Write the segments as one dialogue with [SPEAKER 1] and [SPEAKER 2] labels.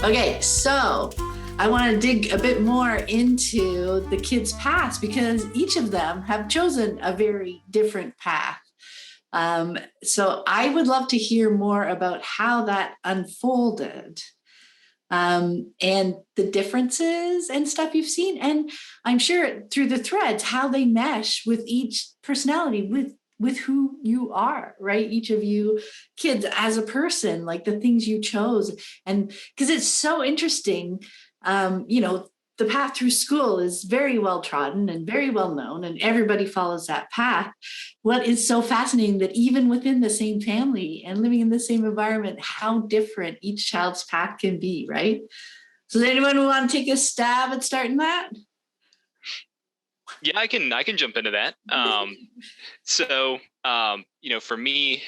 [SPEAKER 1] Okay, so I want to dig a bit more into the kids' past because each of them have chosen a very different path. So I would love to hear more about how that unfolded, and the differences and stuff you've seen. And I'm sure through the threads, how they mesh with each personality, with who you are, right? Each of you kids as a person, like the things you chose. And because it's so interesting, the path through school is very well trodden and very well known, and everybody follows that path. What is so fascinating that even within the same family and living in the same environment, how different each child's path can be, right? So does anyone want to take a stab at starting that?
[SPEAKER 2] Yeah, I can jump into that. For me,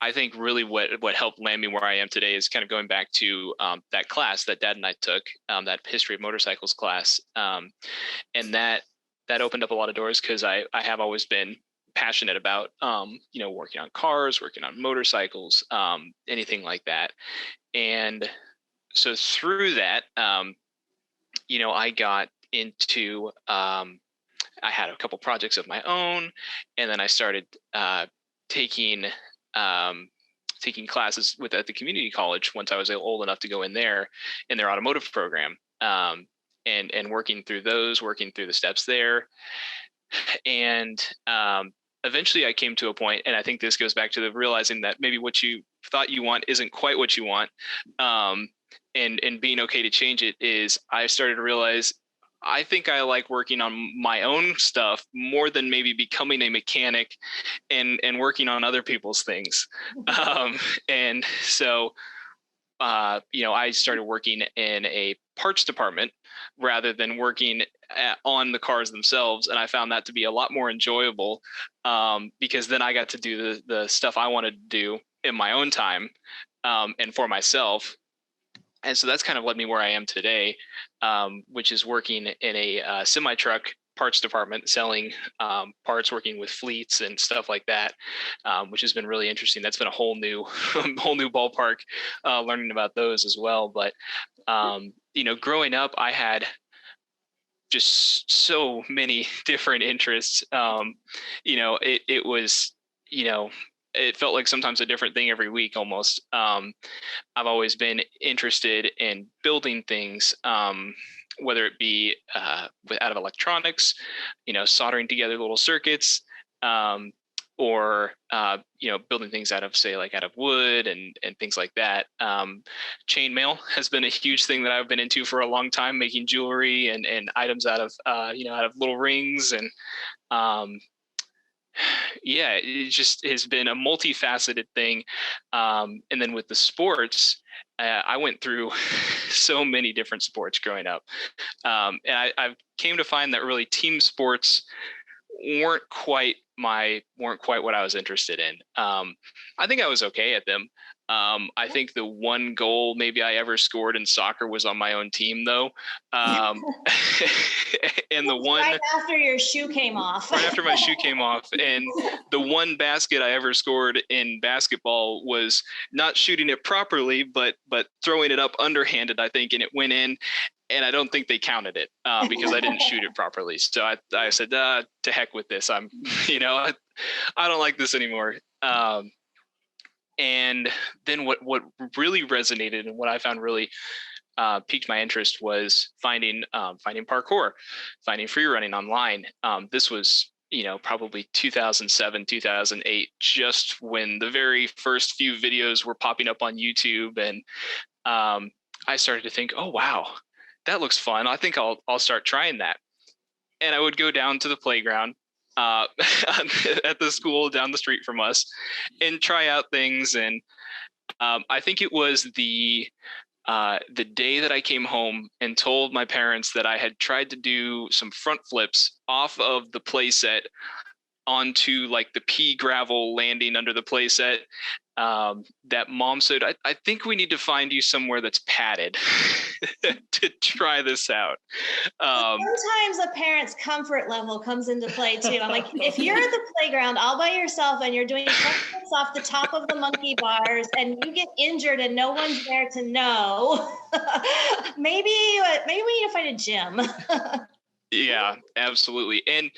[SPEAKER 2] I think really what helped land me where I am today is kind of going back to that class that Dad and I took, that history of motorcycles class, and that opened up a lot of doors because I have always been passionate about working on cars, working on motorcycles, anything like that, and so through that, I got into I had a couple projects of my own, and then I started taking taking classes at the community college once I was old enough to go in their automotive program, and working through the steps there, and eventually I came to a point, and I think this goes back to the realizing that maybe what you thought you want isn't quite what you want. And being okay to change it is I started to realize I think I like working on my own stuff more than maybe becoming a mechanic and working on other people's things. And so, I started working in a parts department rather than working on the cars themselves. And I found that to be a lot more enjoyable, because then I got to do the stuff I wanted to do in my own time, and for myself. And so that's kind of led me where I am today, which is working in a semi-truck parts department, selling parts, working with fleets and stuff like that, which has been really interesting. That's been a whole new whole new ballpark, learning about those as well. But growing up, I had just so many different interests. It was, it felt like sometimes a different thing every week almost. I've always been interested in building things, whether it be out of electronics, soldering together little circuits, or building things out of, say, like out of wood and things like that. Chainmail has been a huge thing that I've been into for a long time, making jewelry and items out of out of little rings. And yeah, it just has been a multifaceted thing. And then with the sports, I went through so many different sports growing up, and I've came to find that really team sports weren't quite what I was interested in. I think I was okay at them. I think the one goal maybe I ever scored in soccer was on my own team, though. And the one
[SPEAKER 3] right after your shoe came off.
[SPEAKER 2] Right after my shoe came off, and the one basket I ever scored in basketball was not shooting it properly, but throwing it up underhanded, I think, and it went in. And I don't think they counted it, because I didn't shoot it properly. So I said, to heck with this. I don't like this anymore. And then what really resonated and what I found really piqued my interest was finding parkour, finding free running online. This was, probably 2007, 2008, just when the very first few videos were popping up on YouTube. And I started to think, oh, wow, that looks fun. I think I'll start trying that. And I would go down to the playground at the school down the street from us and try out things. And I think it was the day that I came home and told my parents that I had tried to do some front flips off of the play set onto like the pea gravel landing under the playset, that mom said, I think we need to find you somewhere that's padded to try this out.
[SPEAKER 3] Sometimes a parent's comfort level comes into play too. I'm like, if you're at the playground all by yourself and you're doing push-ups off the top of the monkey bars and you get injured and no one's there to know, maybe we need to find a gym.
[SPEAKER 2] Yeah, absolutely. And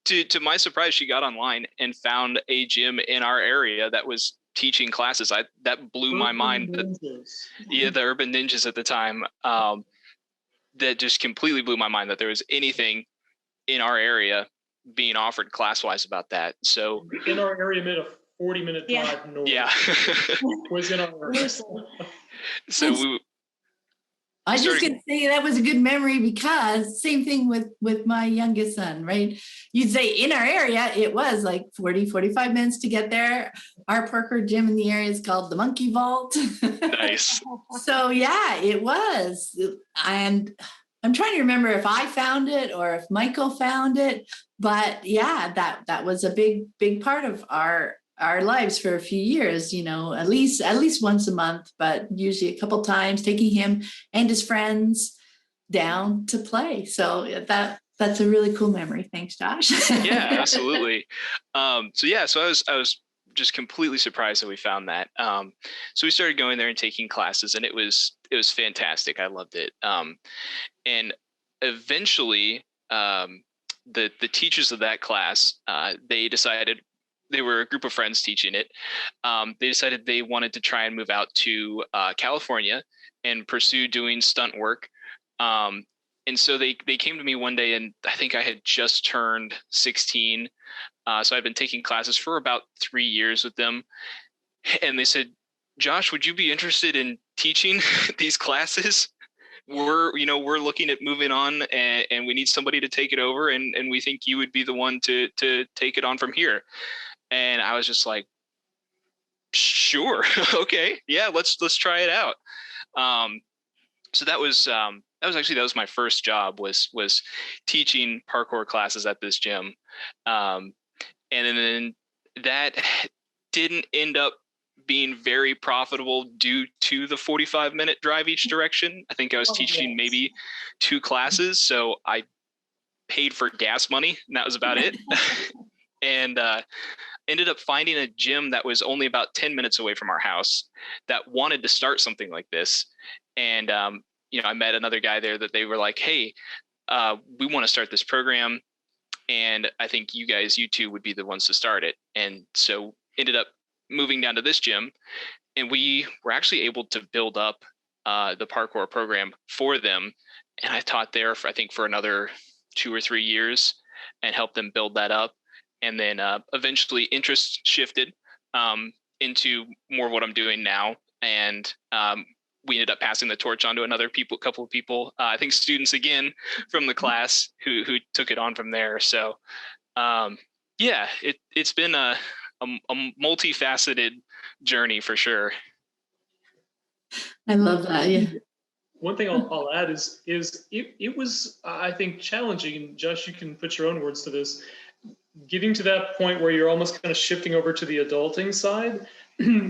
[SPEAKER 2] to my surprise, she got online and found a gym in our area that was teaching classes. That blew my mind. Yeah, the Urban Ninjas at the time. That just completely blew my mind that there was anything in our area being offered class-wise about that. So
[SPEAKER 4] in our area, made a 40-minute drive north.
[SPEAKER 2] Yeah.
[SPEAKER 4] Was in our area.
[SPEAKER 2] So
[SPEAKER 1] I was just going to say that was a good memory, because same thing with my youngest son, right? You'd say in our area, it was like 45 minutes to get there. Our parkour gym in the area is called the Monkey Vault.
[SPEAKER 2] Nice.
[SPEAKER 1] So yeah, it was. And I'm trying to remember if I found it or if Michael found it, but yeah, that was a big part of our lives for a few years, at least once a month, but usually a couple times, taking him and his friends down to play. So that's a really cool memory. Thanks, Josh.
[SPEAKER 2] Yeah, absolutely. So I was just completely surprised that we found that. So we started going there and taking classes, and it was fantastic. I loved it. And eventually, the teachers of that class, they decided. They were a group of friends teaching it. They decided they wanted to try and move out to California and pursue doing stunt work. And so they came to me one day, and I think I had just turned 16. So I'd been taking classes for about 3 years with them. And they said, Josh, would you be interested in teaching these classes? We're looking at moving on, and we need somebody to take it over. And we think you would be the one to take it on from here. And I was just like, sure. Okay. Yeah, let's try it out. So that was my first job was teaching parkour classes at this gym. And then that didn't end up being very profitable due to the 45-minute drive each direction. I think I was teaching maybe 2 classes. So I paid for gas money, and that was about it. And ended up finding a gym that was only about 10 minutes away from our house that wanted to start something like this. And, I met another guy there that they were like, hey, we want to start this program. And I think you two would be the ones to start it. And so ended up moving down to this gym, and we were actually able to build up the parkour program for them. And I taught there for another 2 or 3 years and helped them build that up. And then eventually interest shifted into more of what I'm doing now. And we ended up passing the torch on to couple of people, I think students again from the class who took it on from there. So it's been a multifaceted journey for sure.
[SPEAKER 1] I love that. Yeah.
[SPEAKER 4] One thing I'll add is it was, I think, challenging. And Josh, you can put your own words to this. Getting to that point where you're almost kind of shifting over to the adulting side,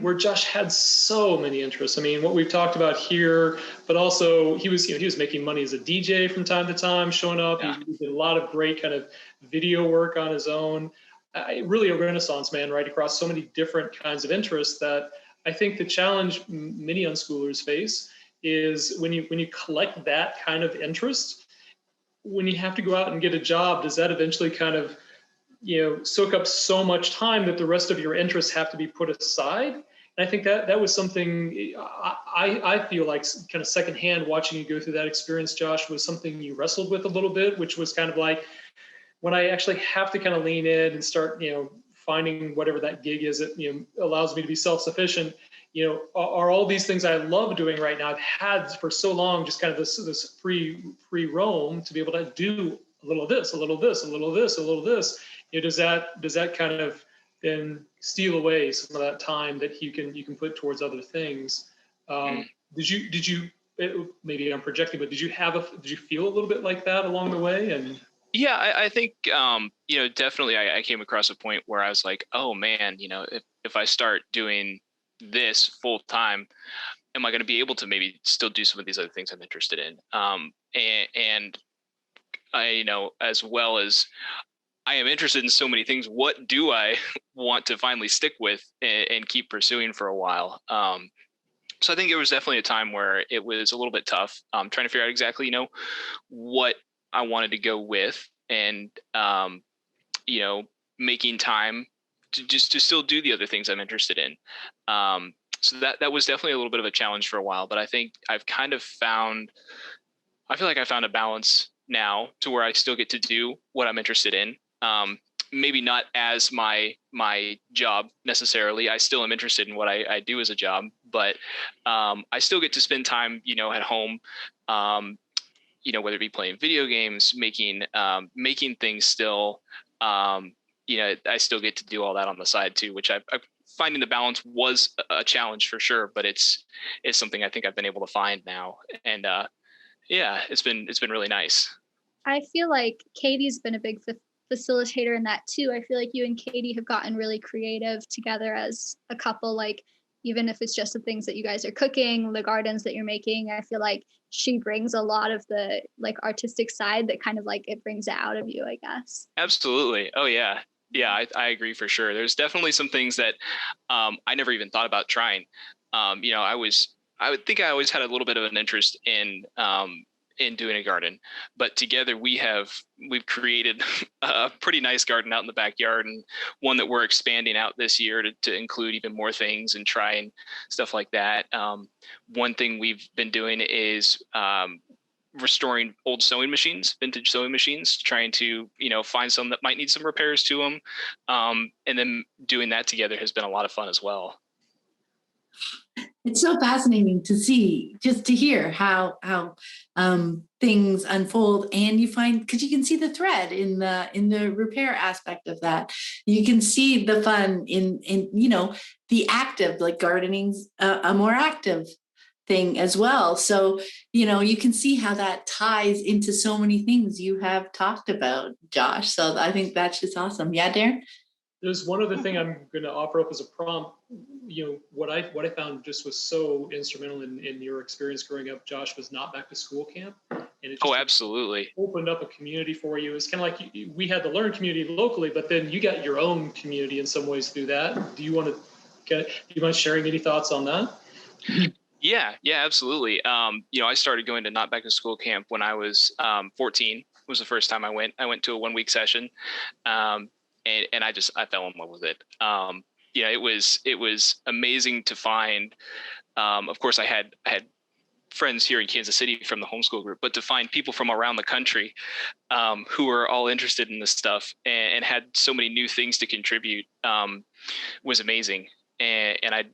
[SPEAKER 4] where Josh had so many interests. I mean, what we've talked about here, but also he was making money as a DJ from time to time, showing up. Yeah. He did a lot of great kind of video work on his own. Really a renaissance man, right across so many different kinds of interests that I think the challenge many unschoolers face is when you collect that kind of interest, when you have to go out and get a job, does that eventually kind of soak up so much time that the rest of your interests have to be put aside? And I think that was something I feel like kind of secondhand watching you go through that experience, Josh, was something you wrestled with a little bit, which was kind of like, when I actually have to kind of lean in and start, finding whatever that gig is that, allows me to be self-sufficient, are all these things I love doing right now, I've had for so long, just kind of this free roam to be able to do a little of this, a little of this, a little of this, a little of this. Does that kind of then steal away some of that time that you can put towards other things? Did you maybe I'm projecting, but did you feel a little bit like that along the way? And
[SPEAKER 2] Yeah, I think, definitely I came across a point where I was like, oh man, if I start doing this full time, am I going to be able to maybe still do some of these other things I'm interested in? And I, as well as I am interested in so many things, what do I want to finally stick with and keep pursuing for a while? So I think it was definitely a time where it was a little bit tough, trying to figure out exactly, what I wanted to go with, and making time to still do the other things I'm interested in. So that was definitely a little bit of a challenge for a while, but I think I feel like I found a balance now to where I still get to do what I'm interested in. Maybe not as my job necessarily. I still am interested in what I do as a job, but I still get to spend time, at home, whether it be playing video games, making things still. I still get to do all that on the side too, which I finding the balance was a challenge for sure, but it's something I think I've been able to find now, and it's been really nice.
[SPEAKER 5] I feel like Katie's been a big facilitator in that too. I feel like you and Katie have gotten really creative together as a couple, like even if it's just the things that you guys are cooking, the gardens that you're making. I feel like she brings a lot of the like artistic side that kind of like it brings it out of you, I guess.
[SPEAKER 2] Absolutely. Oh yeah. Yeah, I agree for sure. There's definitely some things that I never even thought about trying. I would think I always had a little bit of an interest in doing a garden, but together we've created a pretty nice garden out in the backyard, and one that we're expanding out this year to include even more things and trying stuff like that. One thing we've been doing is restoring old sewing machines, vintage sewing machines, trying to, find some that might need some repairs to them. And then doing that together has been a lot of fun as well.
[SPEAKER 1] It's so fascinating to see, just to hear how things unfold, and you find, because you can see the thread in the repair aspect of that. You can see the fun in the active, like gardening's a more active thing as well. So you can see how that ties into so many things you have talked about, Josh. So I think that's just awesome. Yeah, Darren?
[SPEAKER 4] There's one other thing I'm going to offer up as a prompt. What I found just was so instrumental in your experience growing up, Josh, was not back to school camp. And it just
[SPEAKER 2] absolutely
[SPEAKER 4] opened up a community for you. It's kind of like we had the Learn community locally, but then you got your own community in some ways through that. Do you mind sharing any thoughts on that?
[SPEAKER 2] Yeah, absolutely. I started going to Not Back to School camp when I was 14. Was the first time I went. I went to a 1-week session. And I fell in love with it. It was amazing to find. Of course, I had friends here in Kansas City from the homeschool group, but to find people from around the country who were all interested in this stuff and had so many new things to contribute was amazing. And I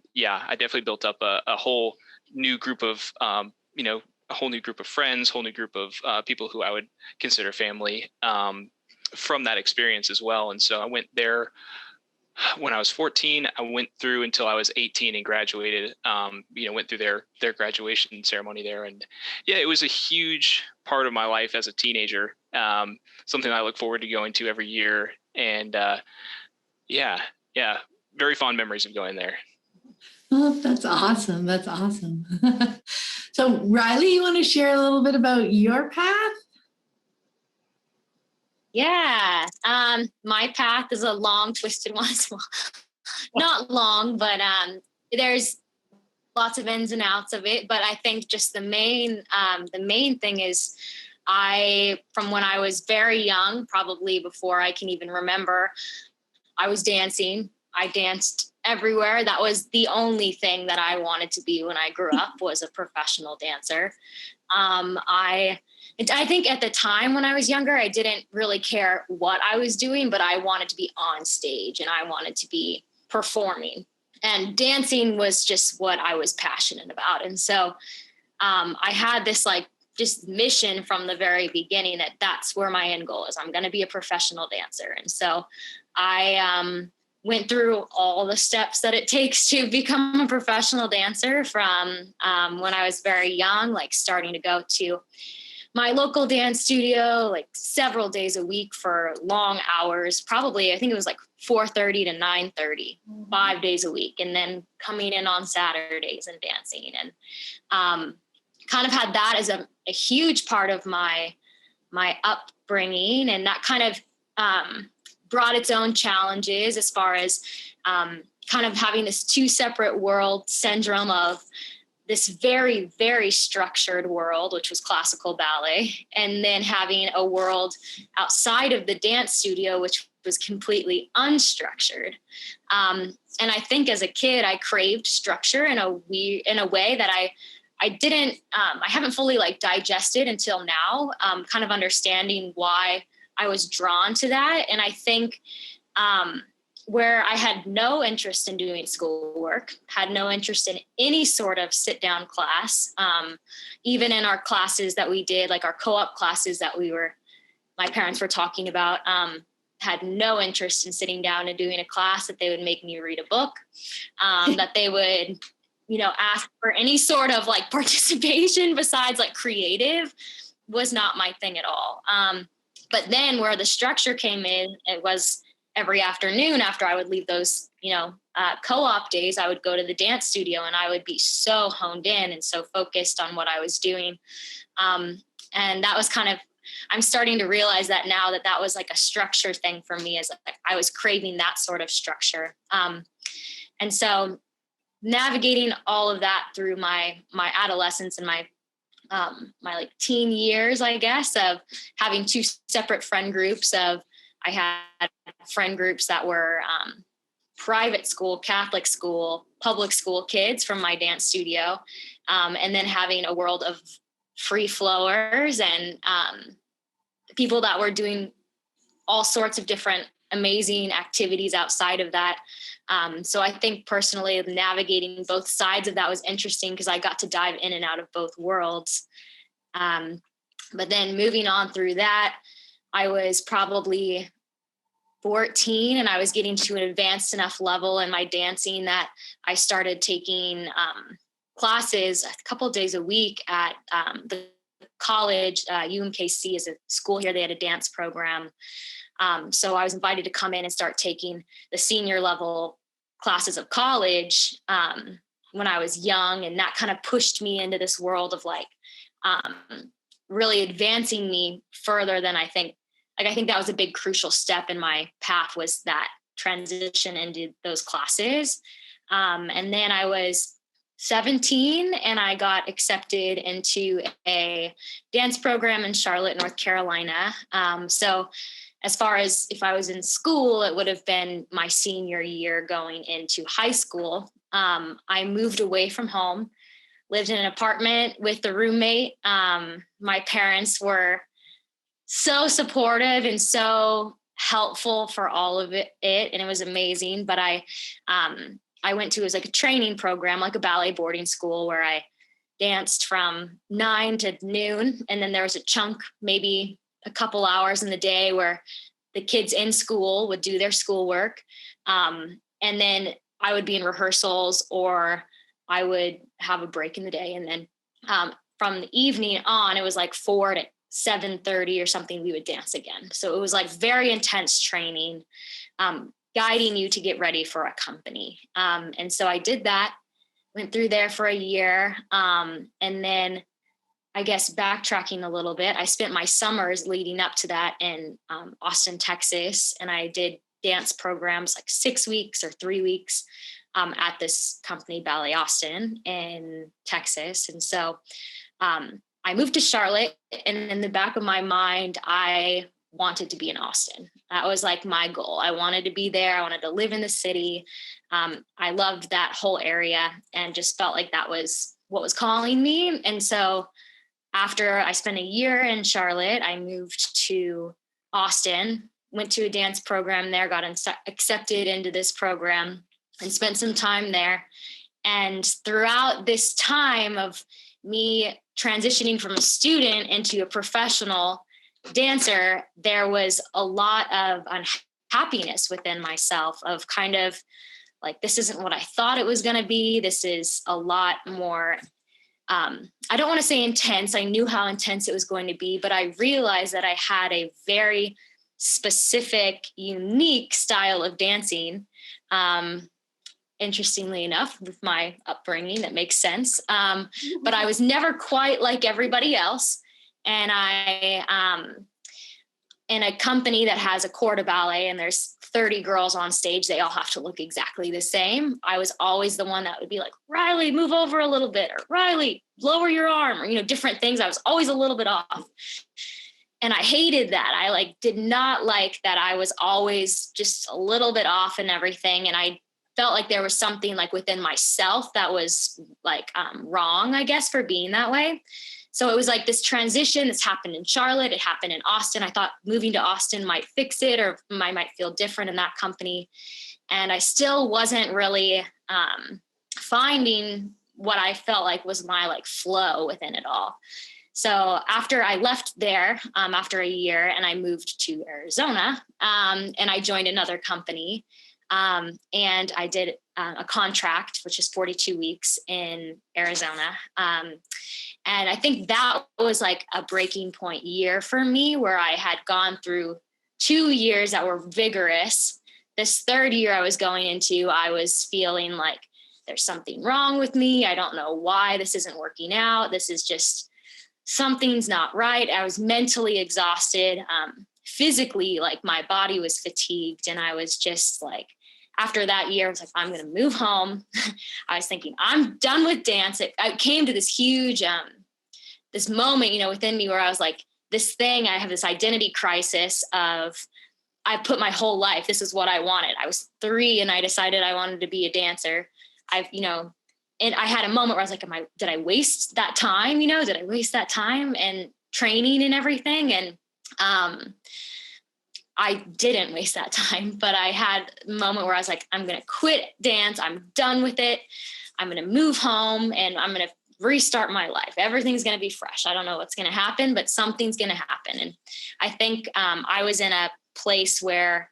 [SPEAKER 2] definitely built up a whole new group of a whole new group of friends, whole new group of people who I would consider family. From that experience as well. And so I went there when I was 14. I went through until I was 18 and graduated, went through their graduation ceremony there. And it was a huge part of my life as a teenager. Something I look forward to going to every year. And very fond memories of going there.
[SPEAKER 1] Oh, that's awesome. That's awesome. So Riley, you want to share a little bit about your path?
[SPEAKER 6] Yeah, my path is a long, twisted one as well. Not long, but there's lots of ins and outs of it. But I think just the main thing is from when I was very young, probably before I can even remember, I was dancing. I danced everywhere. That was the only thing that I wanted to be when I grew up, was a professional dancer. I think at the time when I was younger, I didn't really care what I was doing, but I wanted to be on stage and I wanted to be performing. And dancing was just what I was passionate about. And so I had this just mission from the very beginning that that's where my end goal is. I'm going to be a professional dancer. And so I went through all the steps that it takes to become a professional dancer from when I was very young, like starting to go to my local dance studio like several days a week for long hours, probably, I think it was like 4:30 to 9:30, 5 days a week. And then coming in on Saturdays and dancing, and kind of had that as a huge part of my upbringing. And that kind of brought its own challenges as far as kind of having this two separate world syndrome of this very, very structured world, which was classical ballet, and then having a world outside of the dance studio, which was completely unstructured. And I think as a kid, I craved structure in a way that I didn't, I haven't fully like digested until now, kind of understanding why I was drawn to that. And I think where I had no interest in doing schoolwork, had no interest in any sort of sit down class, even in our classes that we did, like our co-op classes that my parents were talking about, had no interest in sitting down and doing a class, that they would make me read a book, that they would, ask for any sort of like participation besides like creative, was not my thing at all. But then where the structure came in, it was every afternoon after I would leave those, co-op days, I would go to the dance studio and I would be so honed in and so focused on what I was doing. And that was kind of, I'm starting to realize that now that was like a structure thing for me, is like I was craving that sort of structure. And so navigating all of that through my adolescence and my like teen years, I guess, of having two separate friend groups. I had friend groups that were private school, Catholic school, public school kids from my dance studio, and then having a world of free flowers and people that were doing all sorts of different amazing activities outside of that. So I think personally navigating both sides of that was interesting because I got to dive in and out of both worlds. But then moving on through that, I was probably 14 and I was getting to an advanced enough level in my dancing that I started taking classes a couple of days a week at the college. UMKC is a school here. They had a dance program. So I was invited to come in and start taking the senior level classes of college when I was young. And that kind of pushed me into this world of like really advancing me further than I think that was a big crucial step in my path, was that transition into those classes. And then I was 17 and I got accepted into a dance program in Charlotte, North Carolina. So as far as if I was in school, it would have been my senior year going into high school. I moved away from home, lived in an apartment with a roommate. My parents were so supportive and so helpful for all of it. And it was amazing. But I went to, it was like a training program, like a ballet boarding school, where I danced from 9 to noon. And then there was a chunk, maybe a couple hours in the day, where the kids in school would do their schoolwork. And then I would be in rehearsals, or I would have a break in the day. And then from the evening on, it was like 4 to 7:30 or something, we would dance again. So it was like very intense training, guiding you to get ready for a company. And so I did that, went through there for a year. And then I guess backtracking a little bit, I spent my summers leading up to that in Austin, Texas. And I did dance programs like 6 weeks or 3 weeks at this company, Ballet Austin in Texas. And so I moved to Charlotte, and in the back of my mind, I wanted to be in Austin. That was like my goal. I wanted to be there. I wanted to live in the city. I loved that whole area and just felt like that was what was calling me. And so after I spent a year in Charlotte, I moved to Austin, went to a dance program there, got accepted into this program and spent some time there. And throughout this time of me transitioning from a student into a professional dancer, there was a lot of unhappiness within myself, of kind of like, this isn't what I thought it was going to be. This is a lot more I don't want to say intense. I knew how intense it was going to be, but I realized that I had a very specific, unique style of dancing. Interestingly enough, with my upbringing, that makes sense. But I was never quite like everybody else. And in a company that has a corps de ballet and there's 30 girls on stage, they all have to look exactly the same. I was always the one that would be like, Riley, move over a little bit, or Riley, lower your arm, or, different things. I was always a little bit off. And I hated that. I did not like that I was always just a little bit off and everything. And I felt like there was something within myself that was wrong, I guess, for being that way. So it was this transition that's happened in Charlotte. It happened in Austin. I thought moving to Austin might fix it, or I might feel different in that company. And I still wasn't really finding what I felt like was my flow within it all. So after I left there, after a year, and I moved to Arizona, and I joined another company, and I did a contract, which is 42 weeks in Arizona. And I think that was a breaking point year for me, where I had gone through 2 years that were vigorous. This third year I was going into, I was feeling like there's something wrong with me. I don't know why this isn't working out. This is just, something's not right. I was mentally exhausted. Physically, my body was fatigued. And I was just after that year, I was I'm going to move home. I was thinking, I'm done with dance. I came to this huge, this moment, within me where I was I have this identity crisis of, I put my whole life, this is what I wanted. I was 3 and I decided I wanted to be a dancer. And I had a moment where I was did I waste that time? Did I waste that time and training and everything? And, I didn't waste that time, but I had a moment where I was I'm going to quit dance. I'm done with it. I'm going to move home and I'm going to restart my life. Everything's going to be fresh. I don't know what's going to happen, but something's going to happen. And I think I was in a place where,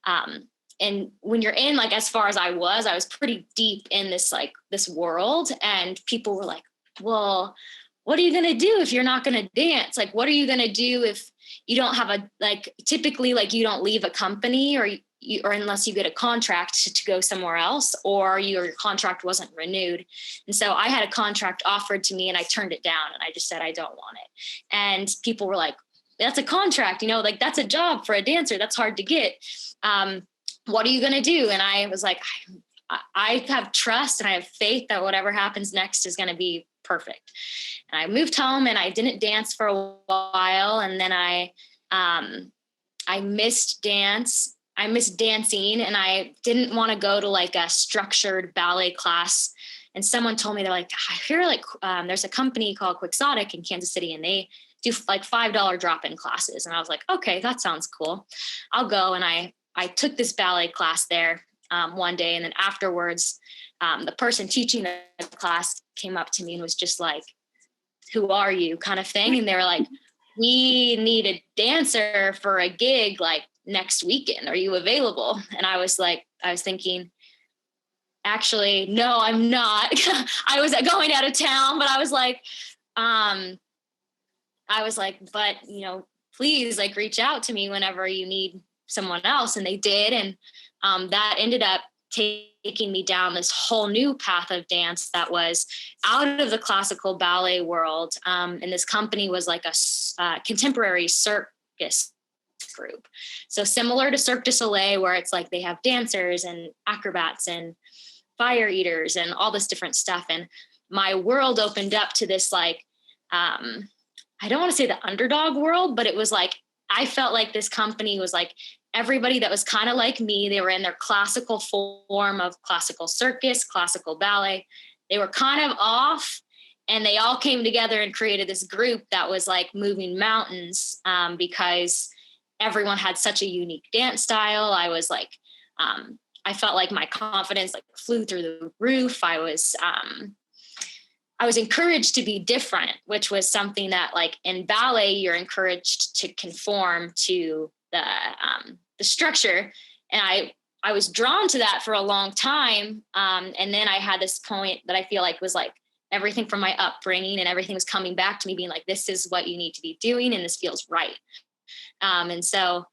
[SPEAKER 6] and when you're in, as far as I was pretty deep in this, this world, and people were well, what are you going to do if you're not going to dance? What are you going to do if you don't have typically you don't leave a company, or unless you get a contract to go somewhere else, or your contract wasn't renewed. And so I had a contract offered to me and I turned it down, and I just said, I don't want it. And people were that's a contract, that's a job for a dancer. That's hard to get. What are you going to do? And I was I have trust and I have faith that whatever happens next is going to be perfect. And I moved home and I didn't dance for a while. And then I missed dance. I missed dancing, and I didn't want to go to a structured ballet class. And someone told me, they're I hear there's a company called Quixotic in Kansas City, and they do $5 drop-in classes. And I was okay, that sounds cool. I'll go. And I took this ballet class there one day. And then afterwards, the person teaching the class came up to me and was just who are you, kind of thing. And they were we need a dancer for a gig next weekend. Are you available? And I was thinking, actually, no, I'm not. I was going out of town, but I was but please reach out to me whenever you need someone else. And they did. And that ended up taking me down this whole new path of dance that was out of the classical ballet world. And this company was a contemporary circus group. So similar to Cirque du Soleil, where it's they have dancers and acrobats and fire eaters and all this different stuff. And my world opened up to this, I don't want to say the underdog world, but it was I felt this company was everybody that was kind of like me. They were in their classical form of classical circus, classical ballet. They were kind of off, and they all came together and created this group that was moving mountains, because everyone had such a unique dance style. I was I felt my confidence flew through the roof. I was encouraged to be different, which was something that in ballet, you're encouraged to conform to the structure. And I was drawn to that for a long time. And then I had this point that I feel was everything from my upbringing and everything was coming back to me being like, this is what you need to be doing. And this feels right. And so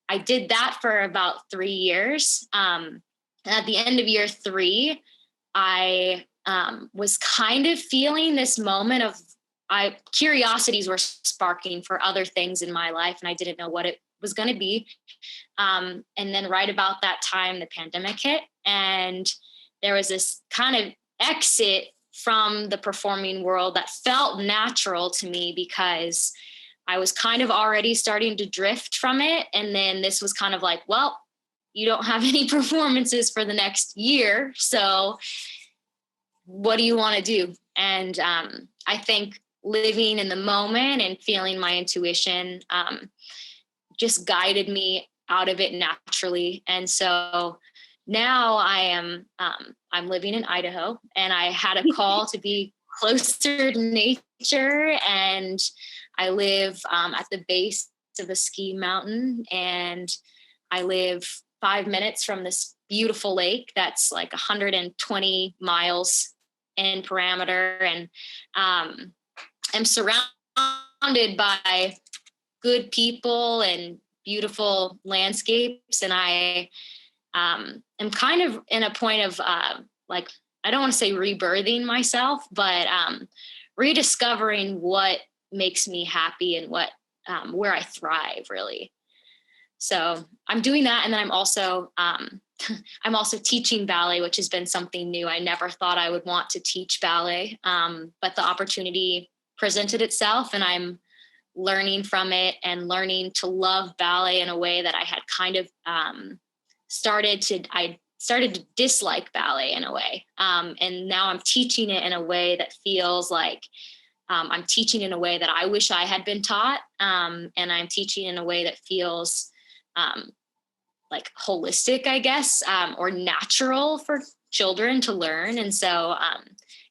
[SPEAKER 6] I did that for about 3 years. At the end of year 3, I was kind of feeling this moment of curiosities were sparking for other things in my life, and I didn't know what it was going to be. And then right about that time, the pandemic hit, and there was this kind of exit from the performing world that felt natural to me because I was kind of already starting to drift from it. And then this was kind of like, well, you don't have any performances for the next year. So what do you want to do? And I think living in the moment and feeling my intuition just guided me out of it naturally. And so now I'm living in Idaho, and I had a call to be closer to nature, and I live at the base of a ski mountain, and I live 5 minutes from this beautiful lake that's like 120 miles in parameter, and I'm surrounded by good people and beautiful landscapes. And I am kind of in a point of like, I don't want to say rebirthing myself, but rediscovering what makes me happy and what where I thrive, really. So I'm doing that. And then I'm also teaching ballet, which has been something new. I never thought I would want to teach ballet, but the opportunity presented itself, and I'm learning from it and learning to love ballet in a way that I had kind of started to dislike ballet in a way. And now I'm teaching it in a way that feels like I'm teaching in a way that I wish I had been taught. And I'm teaching in a way that feels like holistic, I guess, or natural for children to learn. And so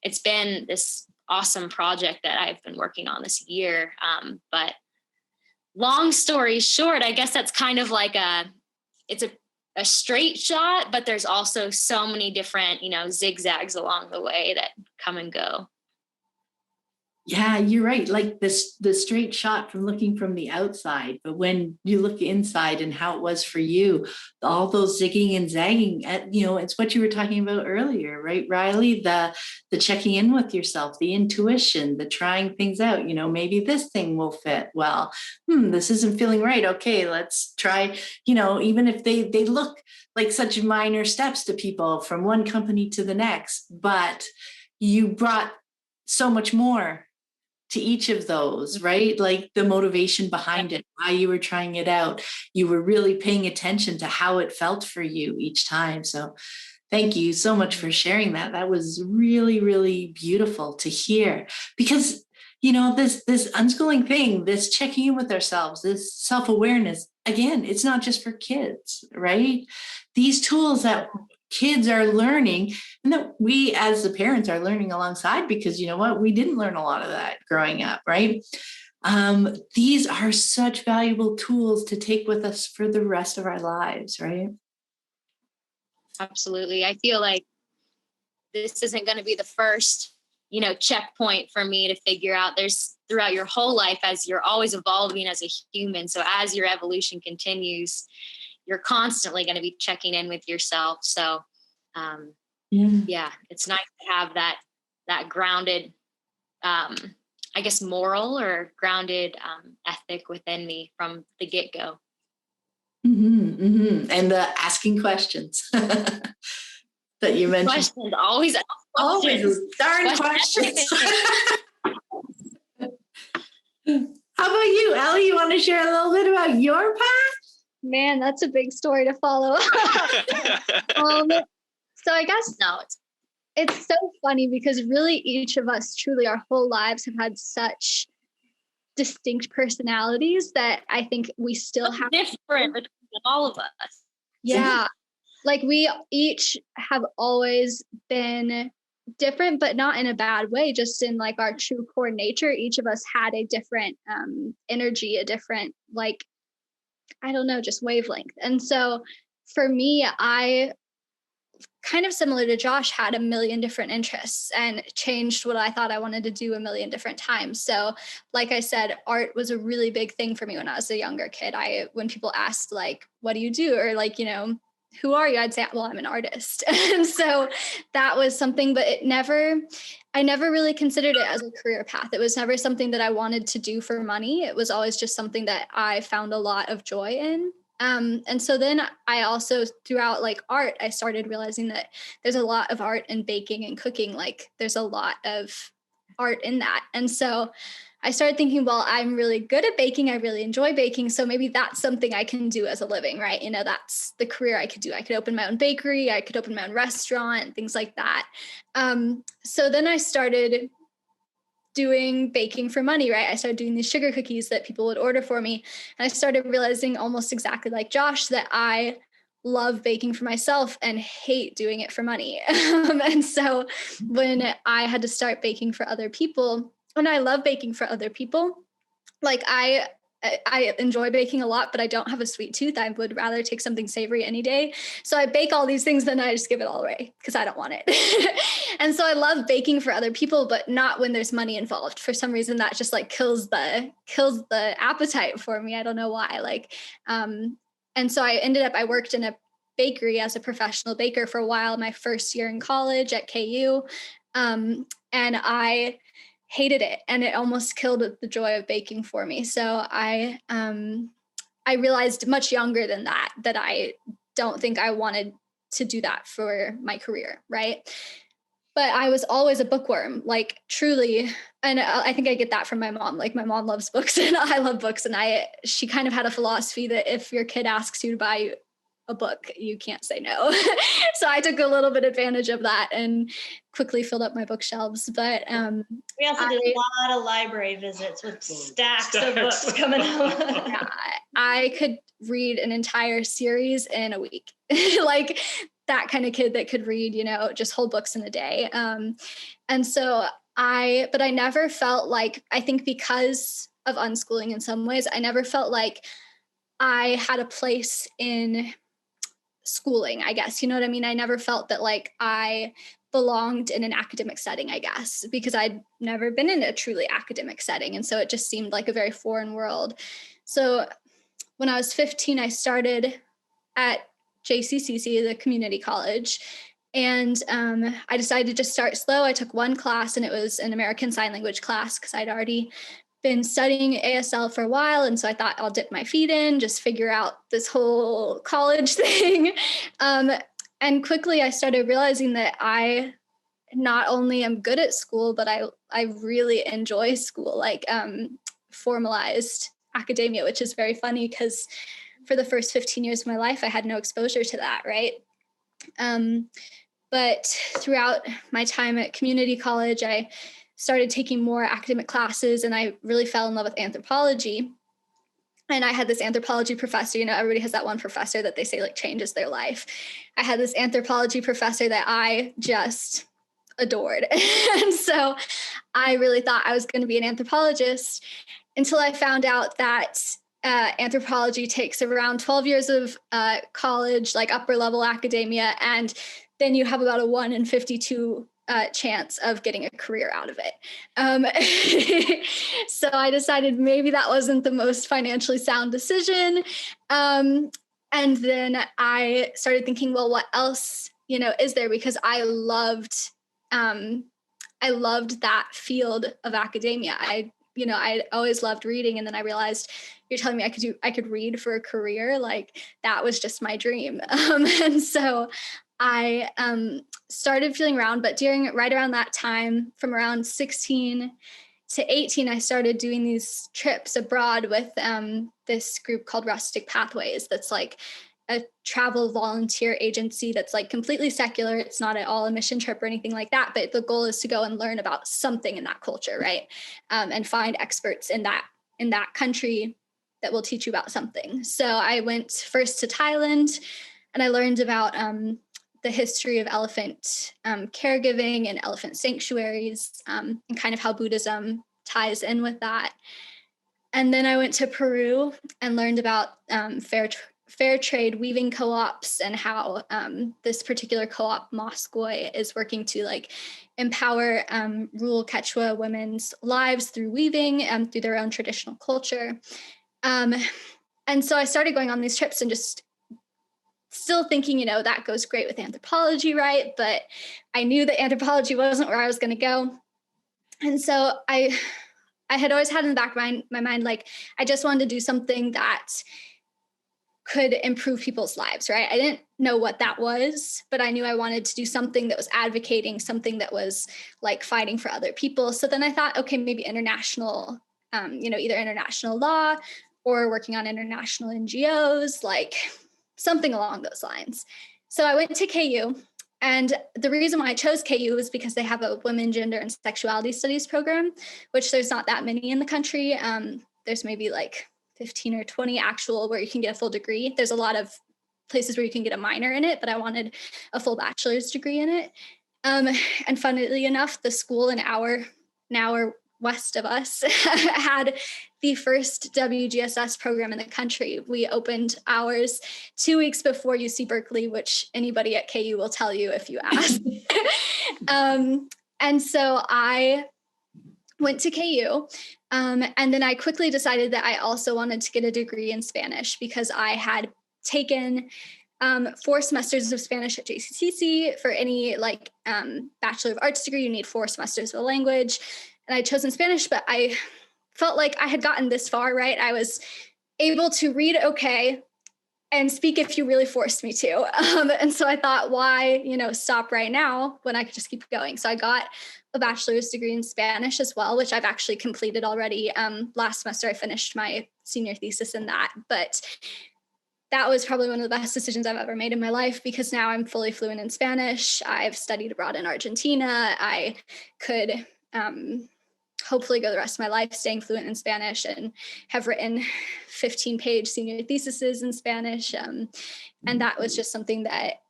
[SPEAKER 6] it's been this awesome project that I've been working on this year. But long story short, I guess that's kind of like it's a straight shot, but there's also so many different, zigzags along the way that come and go.
[SPEAKER 1] Yeah, you're right. Like the straight shot from looking from the outside, but when you look inside and how it was for you, all those zigging and zagging, it's what you were talking about earlier, right, Riley? The checking in with yourself, the intuition, the trying things out. Maybe this thing will fit. Well, this isn't feeling right. Okay, let's try. Even if they look like such minor steps to people from one company to the next, but you brought so much more to each of those, right? Like the motivation behind it, why you were trying it out. You were really paying attention to how it felt for you each time. So thank you so much for sharing that. That was really, really beautiful to hear, because, this unschooling thing, this checking in with ourselves, this self-awareness, again, it's not just for kids, right? These tools that kids are learning, and that we as the parents are learning alongside, because you know what, we didn't learn a lot of that growing up, right? These are such valuable tools to take with us for the rest of our lives, right?
[SPEAKER 6] Absolutely. I feel like this isn't going to be the first, checkpoint for me to figure out. There's throughout your whole life, as you're always evolving as a human. So as your evolution continues, you're constantly going to be checking in with yourself. So, yeah, it's nice to have that grounded, I guess, moral or grounded ethic within me from the get-go.
[SPEAKER 1] And the asking questions that you mentioned.
[SPEAKER 6] Questions, always
[SPEAKER 1] darn questions. How about you, Ellie? You want to share a little bit about your path?
[SPEAKER 5] Man, that's a big story to follow. So I guess it's so funny because really each of us truly our whole lives have had such distinct personalities that I think we still have
[SPEAKER 6] different between all of us.
[SPEAKER 5] Yeah. Like we each have always been different, but not in a bad way, just in like our true core nature. Each of us had a different energy, a different, like, I don't know, just wavelength. And so for me, I kind of similar to Josh, had a million different interests and changed what I thought I wanted to do a million different times. So like I said, art was a really big thing for me when I was a younger kid. When people asked like, what do you do? Or like, who are you? I'd say, well, I'm an artist. And so that was something, but I never really considered it as a career path. It was never something that I wanted to do for money. It was always just something that I found a lot of joy in. And so then I also, throughout like art, I started realizing that there's a lot of art in baking and cooking. Like there's a lot of art in that. And so I started thinking, well, I'm really good at baking. I really enjoy baking. So maybe that's something I can do as a living, right? That's the career I could do. I could open my own bakery. I could open my own restaurant, things like that. So then I started doing baking for money, right? I started doing these sugar cookies that people would order for me. And I started realizing, almost exactly like Josh, that I love baking for myself and hate doing it for money. And so when I had to start baking for other people, and I love baking for other people, like I enjoy baking a lot, but I don't have a sweet tooth. I would rather take something savory any day. So I bake all these things, then I just give it all away because I don't want it. And so I love baking for other people, but not when there's money involved. For some reason, that just like kills the appetite for me. I don't know why. And so I worked in a bakery as a professional baker for a while, my first year in college at KU. And I hated it, and it almost killed the joy of baking for me. So I realized much younger than that I don't think I wanted to do that for my career, right? But I was always a bookworm, like truly. And I think I get that from my mom. Like my mom loves books and I love books. And she kind of had a philosophy that if your kid asks you to buy a book, you can't say no. So I took a little bit advantage of that and quickly filled up my bookshelves. But
[SPEAKER 3] we also did a lot of library visits with stacks of books coming out.
[SPEAKER 5] Yeah, I could read an entire series in a week. Like that kind of kid that could read, just whole books in a day. And so but I never felt like, I think because of unschooling in some ways, I never felt like I had a place in schooling, I guess. You know what I mean? I never felt that like I belonged in an academic setting, I guess, because I'd never been in a truly academic setting. And so it just seemed like a very foreign world. So when I was 15, I started at JCCC, the community college. And I decided to just start slow. I took one class and it was an American Sign Language class because I'd already been studying ASL for a while. And so I thought I'll dip my feet in, just figure out this whole college thing. And quickly I started realizing that I not only am good at school, but I really enjoy school, like formalized academia, which is very funny because for the first 15 years of my life, I had no exposure to that, right? But throughout my time at community college, I started taking more academic classes and I really fell in love with anthropology. And I had this anthropology professor, everybody has that one professor that they say like changes their life. I had this anthropology professor that I just adored. And so I really thought I was going to be an anthropologist until I found out that anthropology takes around 12 years of college, like upper level academia, and then you have about a 1 in 52 chance of getting a career out of it. So I decided maybe that wasn't the most financially sound decision. And then I started thinking, well, what else, is there? Because I loved that field of academia. I always loved reading. And then I realized, you're telling me I could read for a career. Like that was just my dream. And so I started feeling around, but right around that time, from around 16 to 18, I started doing these trips abroad with this group called Rustic Pathways. That's like a travel volunteer agency that's like completely secular. It's not at all a mission trip or anything like that, but the goal is to go and learn about something in that culture, right? And find experts in that country that will teach you about something. So I went first to Thailand and I learned about the history of elephant caregiving and elephant sanctuaries and kind of how Buddhism ties in with that. And then I went to Peru and learned about fair trade weaving co-ops and how this particular co-op Moskoy is working to like empower rural Quechua women's lives through weaving and through their own traditional culture. And so I started going on these trips and just still thinking, that goes great with anthropology, right? But I knew that anthropology wasn't where I was going to go. And so I had always had in the back of my mind, like, I just wanted to do something that could improve people's lives, right? I didn't know what that was, but I knew I wanted to do something that was advocating, something that was like fighting for other people. So then I thought, okay, maybe international, either international law or working on international NGOs, like something along those lines. So I went to KU. And the reason why I chose KU was because they have a women, gender, and sexuality studies program, which there's not that many in the country. There's maybe like 15 or 20 actual where you can get a full degree. There's a lot of places where you can get a minor in it, but I wanted a full bachelor's degree in it. And funnily enough, the school an hour west of us had the first WGSS program in the country. We opened ours 2 weeks before UC Berkeley, which anybody at KU will tell you if you ask. And so I went to KU. And then I quickly decided that I also wanted to get a degree in Spanish because I had taken 4 semesters of Spanish at JCCC. For any Bachelor of Arts degree, you need 4 semesters of a language. And I'd chosen Spanish, but I felt like I had gotten this far, right? I was able to read okay and speak if you really forced me to. And so I thought, why, stop right now when I could just keep going? So I got a bachelor's degree in Spanish as well, which I've actually completed already. Last semester, I finished my senior thesis in that. But that was probably one of the best decisions I've ever made in my life because now I'm fully fluent in Spanish. I've studied abroad in Argentina. I could hopefully go the rest of my life staying fluent in Spanish and have written 15-page senior theses in Spanish. And that was just something that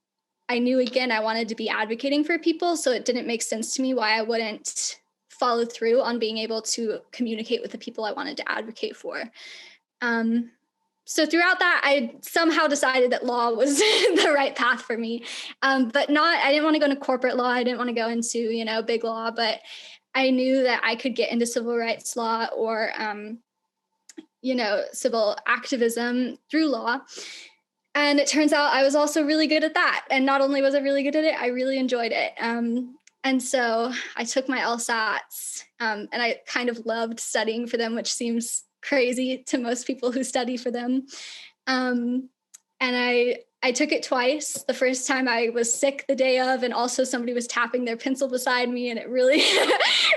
[SPEAKER 5] I knew, again, I wanted to be advocating for people. So it didn't make sense to me why I wouldn't follow through on being able to communicate with the people I wanted to advocate for. So throughout that, I somehow decided that law was the right path for me. But I didn't want to go into corporate law. I didn't want to go into, big law, but I knew that I could get into civil rights law or, civil activism through law. And it turns out I was also really good at that. And not only was I really good at it, I really enjoyed it. And so I took my LSATs and I kind of loved studying for them, which seems crazy to most people who study for them. And I took it twice. The first time I was sick the day of, and also somebody was tapping their pencil beside me, and it really,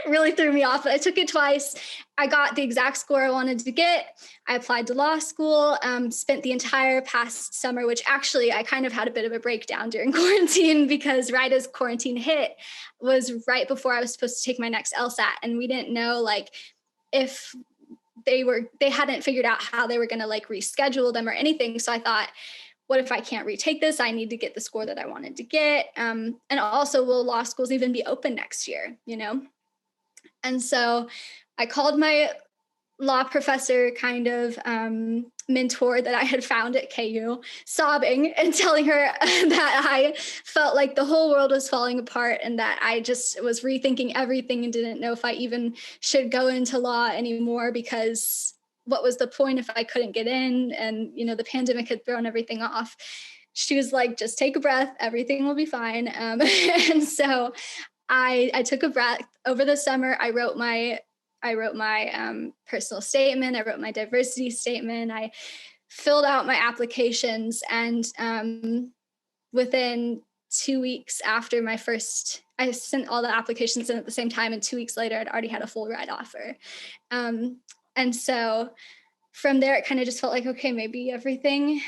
[SPEAKER 5] really threw me off. But I took it twice. I got the exact score I wanted to get. I applied to law school, spent the entire past summer, which actually I kind of had a bit of a breakdown during quarantine because right as quarantine hit was right before I was supposed to take my next LSAT. And we didn't know if they hadn't figured out how they were going to reschedule them or anything. So I thought, what if I can't retake this? I need to get the score that I wanted to get. And also, will law schools even be open next year, And so I called my law professor kind of mentor that I had found at KU, sobbing and telling her that I felt like the whole world was falling apart and that I just was rethinking everything and didn't know if I even should go into law anymore because what was the point if I couldn't get in? And, the pandemic had thrown everything off. She was like, just take a breath. Everything will be fine. And so I took a breath. Over the summer, I wrote my personal statement. I wrote my diversity statement. I filled out my applications. And within 2 weeks after I sent all the applications in at the same time. And 2 weeks later, I'd already had a full ride offer. And so from there, it kind of just felt like, okay, maybe everything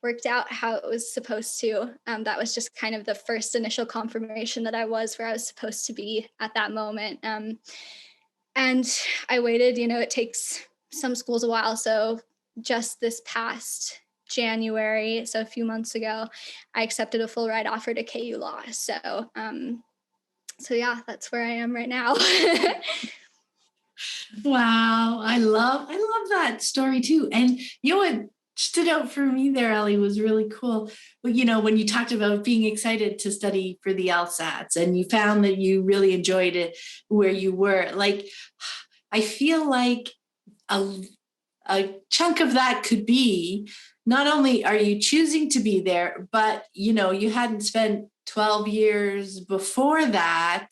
[SPEAKER 5] worked out how it was supposed to. That was just kind of the first initial confirmation that I was where I was supposed to be at that moment. And I waited, it takes some schools a while. So just this past January, so a few months ago, I accepted a full ride offer to KU Law. So yeah, that's where I am right now.
[SPEAKER 1] Wow. I love that story too. And you know what stood out for me there, Ellie, was really cool. Well, when you talked about being excited to study for the LSATs and you found that you really enjoyed it where you were, like, I feel like a chunk of that could be not only are you choosing to be there, but you hadn't spent 12 years before that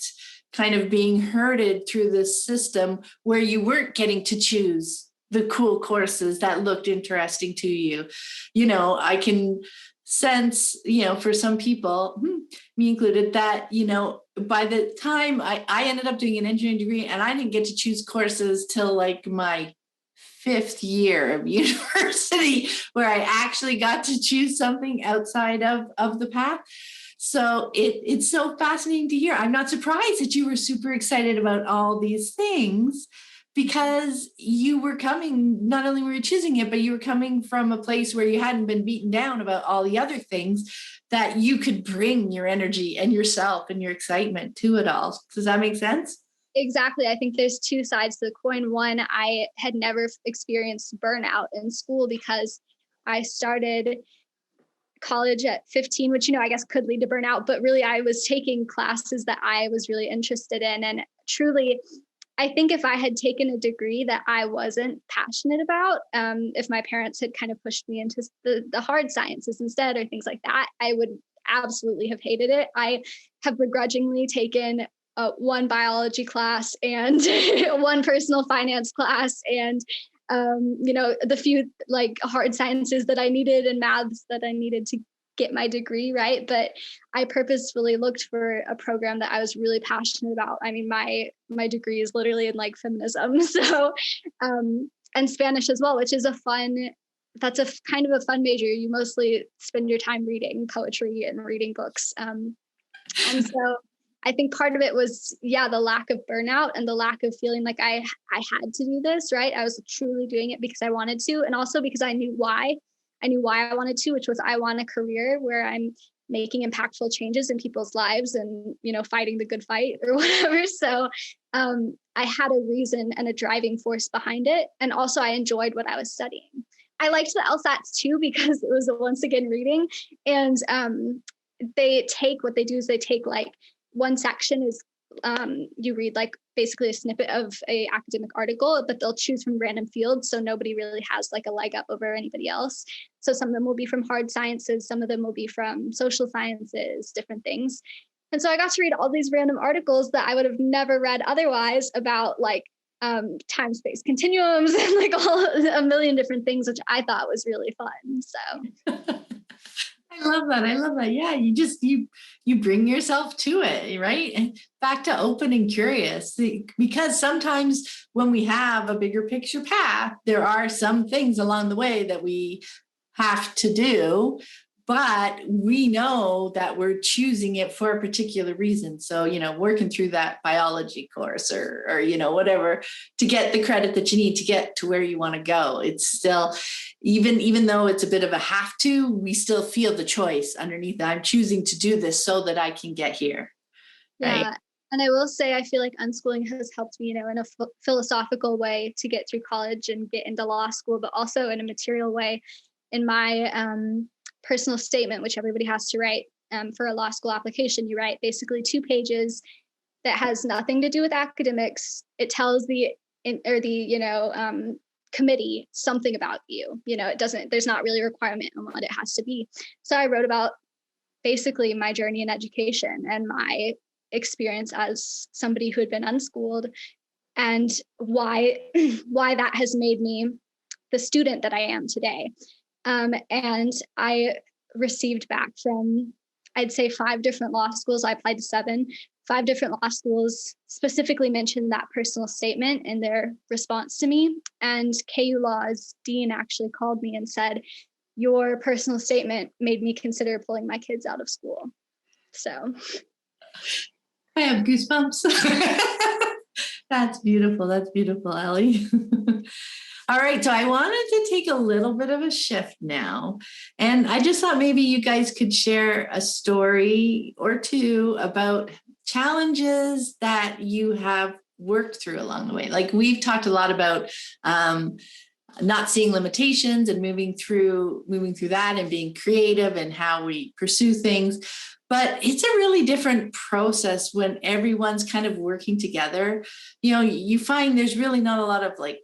[SPEAKER 1] kind of being herded through this system where you weren't getting to choose the cool courses that looked interesting to you. I can sense, for some people, me included, that, by the time I ended up doing an engineering degree and I didn't get to choose courses till like my 5th year of university, where I actually got to choose something outside of the path. So it's so fascinating to hear. I'm not surprised that you were super excited about all these things, because you were coming, not only were you choosing it, but you were coming from a place where you hadn't been beaten down about all the other things, that you could bring your energy and yourself and your excitement to it all. Does that make sense?
[SPEAKER 5] Exactly. I think there's two sides to the coin. One, I had never experienced burnout in school because I started college at 15, which, I guess could lead to burnout, but really I was taking classes that I was really interested in. And truly, I think if I had taken a degree that I wasn't passionate about, if my parents had kind of pushed me into the hard sciences instead or things like that, I would absolutely have hated it. I have begrudgingly taken one biology class and one personal finance class and the few like hard sciences that I needed and maths that I needed to get my degree, right? But I purposefully looked for a program that I was really passionate about. I mean, my degree is literally in like feminism, so and Spanish as well, which is that's a kind of a fun major. You mostly spend your time reading poetry and reading books, and so I think part of it was, the lack of burnout and the lack of feeling like I had to do this, right? I was truly doing it because I wanted to, and also because I knew why. I knew why I wanted to, which was I want a career where I'm making impactful changes in people's lives and, fighting the good fight or whatever. So I had a reason and a driving force behind it. And also I enjoyed what I was studying. I liked the LSATs too, because it was once again reading. And they take like one section is you read like basically a snippet of a academic article, but they'll choose from random fields. So nobody really has like a leg up over anybody else. So some of them will be from hard sciences, some of them will be from social sciences, different things. And so I got to read all these random articles that I would have never read otherwise about like time-space continuums and like a million different things, which I thought was really fun. So
[SPEAKER 1] I love that. Yeah, you bring yourself to it, right? And back to open and curious, because sometimes when we have a bigger picture path, there are some things along the way that we have to do, but we know that we're choosing it for a particular reason. So, working through that biology course or whatever, to get the credit that you need to get to where you want to go. It's still, even though it's a bit of a have to, we still feel the choice underneath that. I'm choosing to do this so that I can get here. Right?
[SPEAKER 5] Yeah. And I will say, I feel like unschooling has helped me, in a philosophical way to get through college and get into law school, but also in a material way. In my personal statement, which everybody has to write for a law school application, you write basically 2 pages that has nothing to do with academics. It tells the committee something about you. There's not really a requirement on what it has to be. So I wrote about basically my journey in education and my experience as somebody who had been unschooled and why that has made me the student that I am today. And I received back from, I'd say 5 different law schools. I applied to 7. 5 different law schools specifically mentioned that personal statement in their response to me. And KU Law's dean actually called me and said, your personal statement made me consider pulling my kids out of school. So
[SPEAKER 1] I have goosebumps. That's beautiful. That's beautiful, Ellie. All right, so I wanted to take a little bit of a shift now. And I just thought maybe you guys could share a story or two about challenges that you have worked through along the way. Like we've talked a lot about not seeing limitations and moving through that and being creative and how we pursue things. But it's a really different process when everyone's kind of working together. You find there's really not a lot of like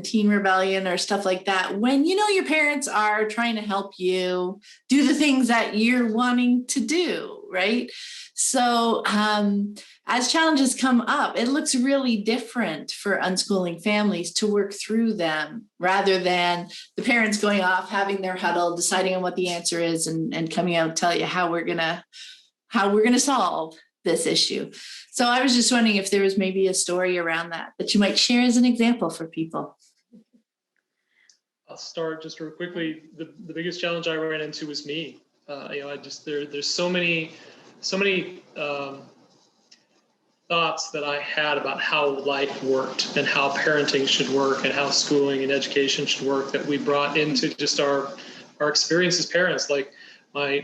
[SPEAKER 1] teen rebellion or stuff like that when your parents are trying to help you do the things that you're wanting to do, right? So as challenges come up, it looks really different for unschooling families to work through them rather than the parents going off, having their huddle, deciding on what the answer is and coming out and tell you how we're gonna solve this issue. So I was just wondering if there was maybe a story around that you might share as an example for people.
[SPEAKER 4] I'll start just real quickly. The biggest challenge I ran into was me. There's so many thoughts that I had about how life worked and how parenting should work and how schooling and education should work that we brought into just our experience as parents. Like my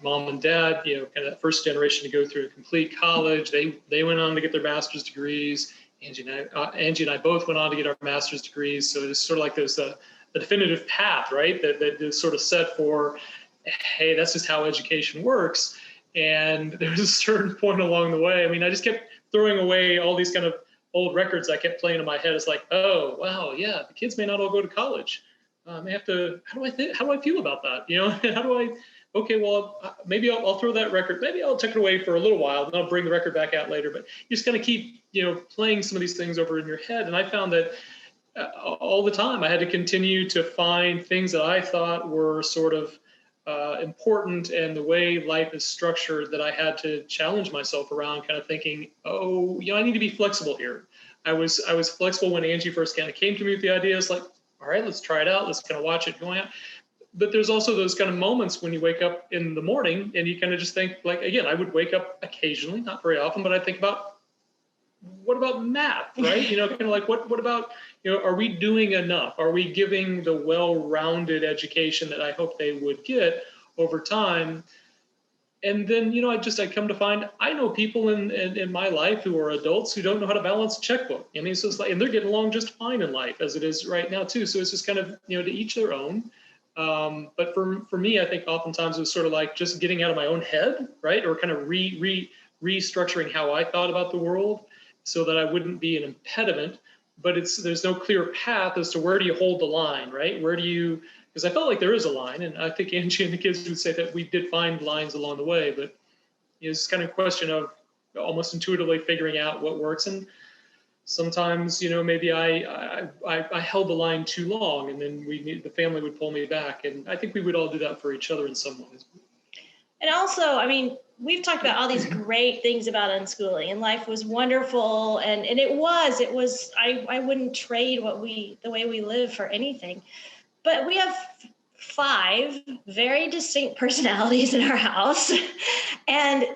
[SPEAKER 4] mom and dad, kind of that first generation to go through a complete college. They went on to get their master's degrees. Angie and I both went on to get our master's degrees. So it's sort of like there's a definitive path, right? That is sort of set for, hey, that's just how education works. And there was a certain point along the way. I mean, I just kept throwing away all these kind of old records I kept playing in my head. It's like, oh, wow, yeah, the kids may not all go to college. They have to, how do I feel about that? Maybe I'll throw that record. Maybe I'll take it away for a little while, then I'll bring the record back out later. But you just kind of keep, playing some of these things over in your head. And I found that all the time I had to continue to find things that I thought were sort of important and the way life is structured that I had to challenge myself around, kind of thinking, I need to be flexible here. I was flexible when Angie first kind of came to me with the idea. It's like, all right, let's try it out. Let's kind of watch it going out. But there's also those kind of moments when you wake up in the morning and you kind of just think, like, again, I would wake up occasionally, not very often, but I think about, what about math, right? Kind of like, what about, are we doing enough? Are we giving the well-rounded education that I hope they would get over time? And then, I come to find, I know people in my life who are adults who don't know how to balance a checkbook. I mean, so it's like, and they're getting along just fine in life as it is right now too. So it's just kind of, to each their own. But for me, I think oftentimes it was sort of like just getting out of my own head, right? Or kind of restructuring how I thought about the world so that I wouldn't be an impediment. But there's no clear path as to where do you hold the line, right? Because I felt like there is a line, and I think Angie and the kids would say that we did find lines along the way, but it's kind of a question of almost intuitively figuring out what works. And sometimes, maybe I held the line too long, and then the family would pull me back. And I think we would all do that for each other in some ways.
[SPEAKER 3] And also, I mean, we've talked about all these great things about unschooling, and life was wonderful. And it was, I wouldn't trade the way we live for anything. But we have 5 very distinct personalities in our house. And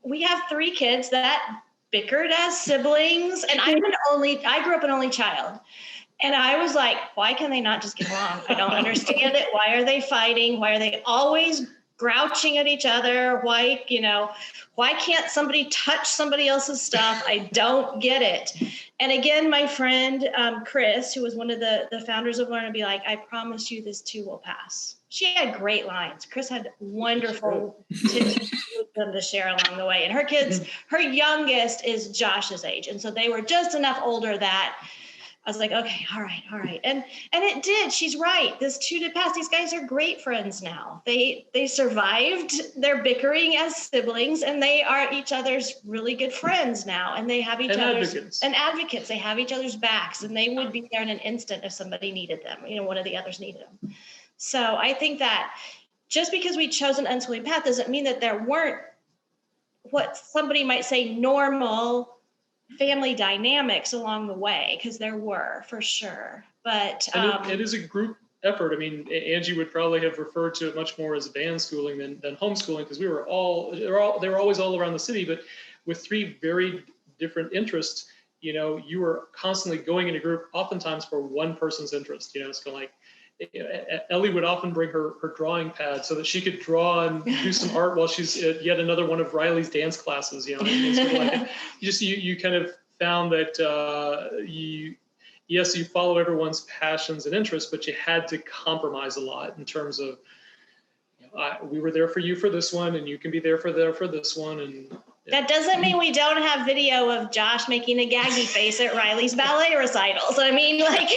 [SPEAKER 3] we have 3 kids that bickered as siblings. And I grew up an only child. And I was like, why can they not just get along? I don't understand it. Why are they fighting? Why are they always grouching at each other? Why can't somebody touch somebody else's stuff? I don't get it. And again, my friend, Chris, who was one of the founders of Learn, would be like, I promise you this too will pass. She had great lines. Chris had wonderful tips to share along the way. And her kids, her youngest is Josh's age. And so they were just enough older that I was like, okay, all right. And it did. She's right. This too did pass. These guys are great friends now. They survived their bickering as siblings, and they are each other's really good friends now. And they have each other's advocates. They have each other's backs, and they would be there in an instant if somebody needed them. One of the others needed them. So I think that just because we chose an unschooling path doesn't mean that there weren't what somebody might say normal family dynamics along the way, because there were, for sure. But
[SPEAKER 4] it is a group effort. I mean, Angie would probably have referred to it much more as band schooling than homeschooling, because they were always all around the city, but with 3 very different interests. You were constantly going in a group, oftentimes for one person's interest. It's kind of like, Ellie would often bring her drawing pad so that she could draw and do some art while she's at yet another one of Riley's dance classes. And sort of like you kind of found that yes, you follow everyone's passions and interests, but you had to compromise a lot in terms of, we were there for you for this one, and you can be there for this one. And
[SPEAKER 3] that doesn't mean we don't have video of Josh making a gaggy face at Riley's ballet recitals. I mean, like,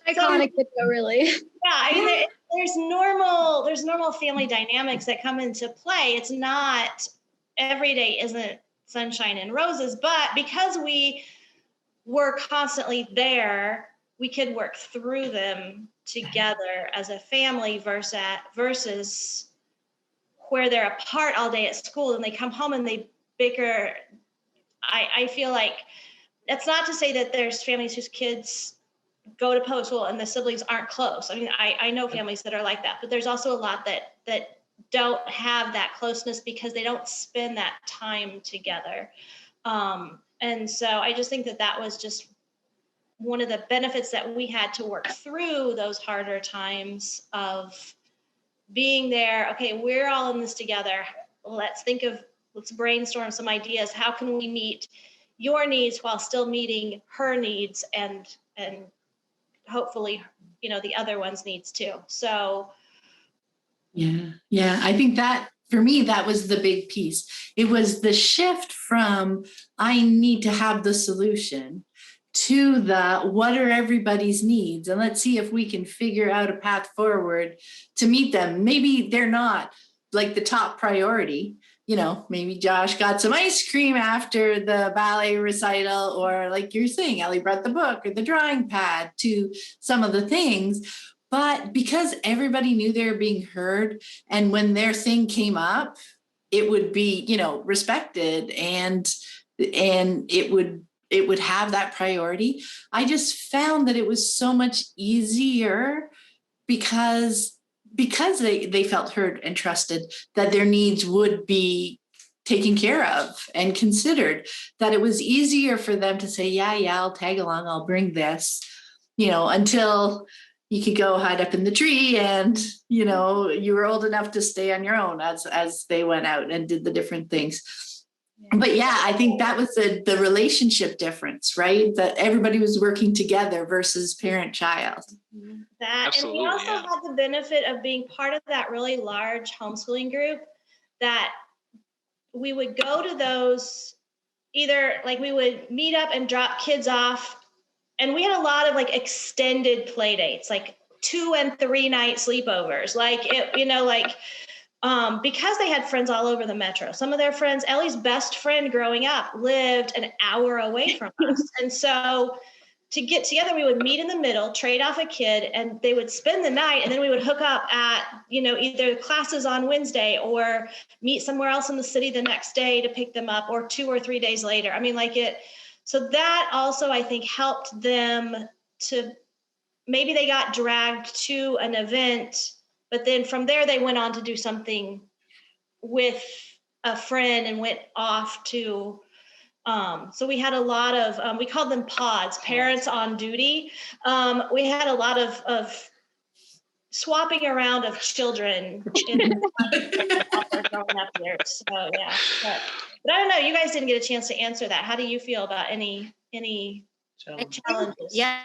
[SPEAKER 5] Iconic video, really.
[SPEAKER 3] Yeah, I mean, there's normal family dynamics that come into play. It's not, every day isn't sunshine and roses, but because we were constantly there, we could work through them together as a family versus where they're apart all day at school and they come home and they bicker. I feel like that's not to say that there's families whose kids go to public school and the siblings aren't close. I mean, I know families that are like that, but there's also a lot that don't have that closeness because they don't spend that time together. And so I just think that was just one of the benefits that we had to work through those harder times of being there. Okay, we're all in this together. Let's brainstorm some ideas. How can we meet your needs while still meeting her needs and hopefully, the other one's needs too. So.
[SPEAKER 1] Yeah. I think that for me, that was the big piece. It was the shift from I need to have the solution to the what are everybody's needs, and let's see if we can figure out a path forward to meet them. Maybe they're not like the top priority. Maybe Josh got some ice cream after the ballet recital, or like you're saying, Ellie brought the book or the drawing pad to some of the things. But because everybody knew they were being heard, and when their thing came up, it would be, respected, and it would have that priority. I just found that it was so much easier because they felt heard and trusted, that their needs would be taken care of and considered, that it was easier for them to say, yeah, I'll tag along, I'll bring this, until you could go hide up in the tree and, you were old enough to stay on your own as they went out and did the different things. But yeah, I think that was the relationship difference, right? That everybody was working together versus parent-child.
[SPEAKER 2] Absolutely,
[SPEAKER 3] and we also had the benefit of being part of that really large homeschooling group, that we would go to those, either like we would meet up and drop kids off, and we had a lot of like extended play dates, like 2 and 3 night sleepovers, because they had friends all over the metro. Some of their friends, Ellie's best friend growing up lived an hour away from us. And so to get together, we would meet in the middle, trade off a kid, and they would spend the night, and then we would hook up at, either classes on Wednesday or meet somewhere else in the city the next day to pick them up, or 2 or 3 days later. I mean, so that also, I think, helped them to, maybe they got dragged to an event, but then from there they went on to do something with a friend and went off to, so we had a lot of, we called them pods, parents on duty. We had a lot of swapping around of children growing up there. So yeah, but I don't know, you guys didn't get a chance to answer that. How do you feel about any challenges?
[SPEAKER 6] Yeah,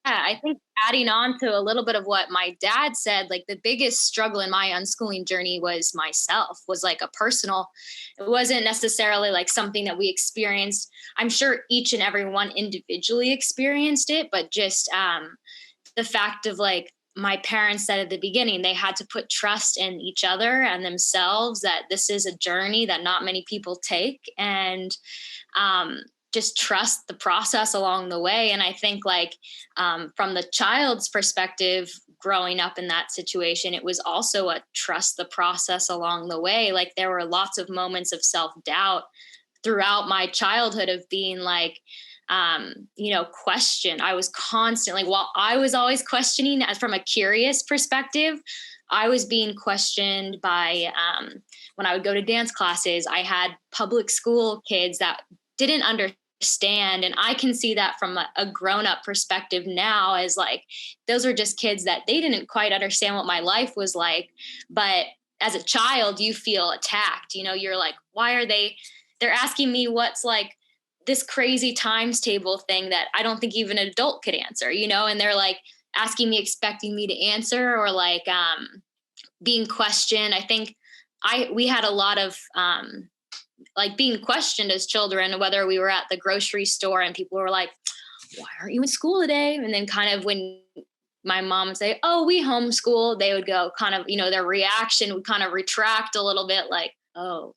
[SPEAKER 6] I think adding on to a little bit of what my dad said, like the biggest struggle in my unschooling journey was myself, was like a personal, it wasn't necessarily like something that we experienced. I'm sure each and every one individually experienced it, but just the fact of like, my parents said at the beginning, they had to put trust in each other and themselves, that this is a journey that not many people take, and just trust the process along the way. And I think like from the child's perspective, growing up in that situation, it was also a trust the process along the way. Like there were lots of moments of self-doubt throughout my childhood of being like, question. I was constantly, while I was always questioning from a curious perspective, I was being questioned by, when I would go to dance classes, I had public school kids that didn't understand. And I can see that from a grown-up perspective now, as like, those were just kids that they didn't quite understand what my life was like. But as a child, you feel attacked, you're like, why are they're asking me what's like this crazy times table thing that I don't think even an adult could answer, and they're like asking me, expecting me to answer, or like being questioned. I think we had a lot of like being questioned as children, whether we were at the grocery store and people were like, why aren't you in school today? And then kind of when my mom would say, oh, we homeschool, they would go kind of, their reaction would kind of retract a little bit, like, oh,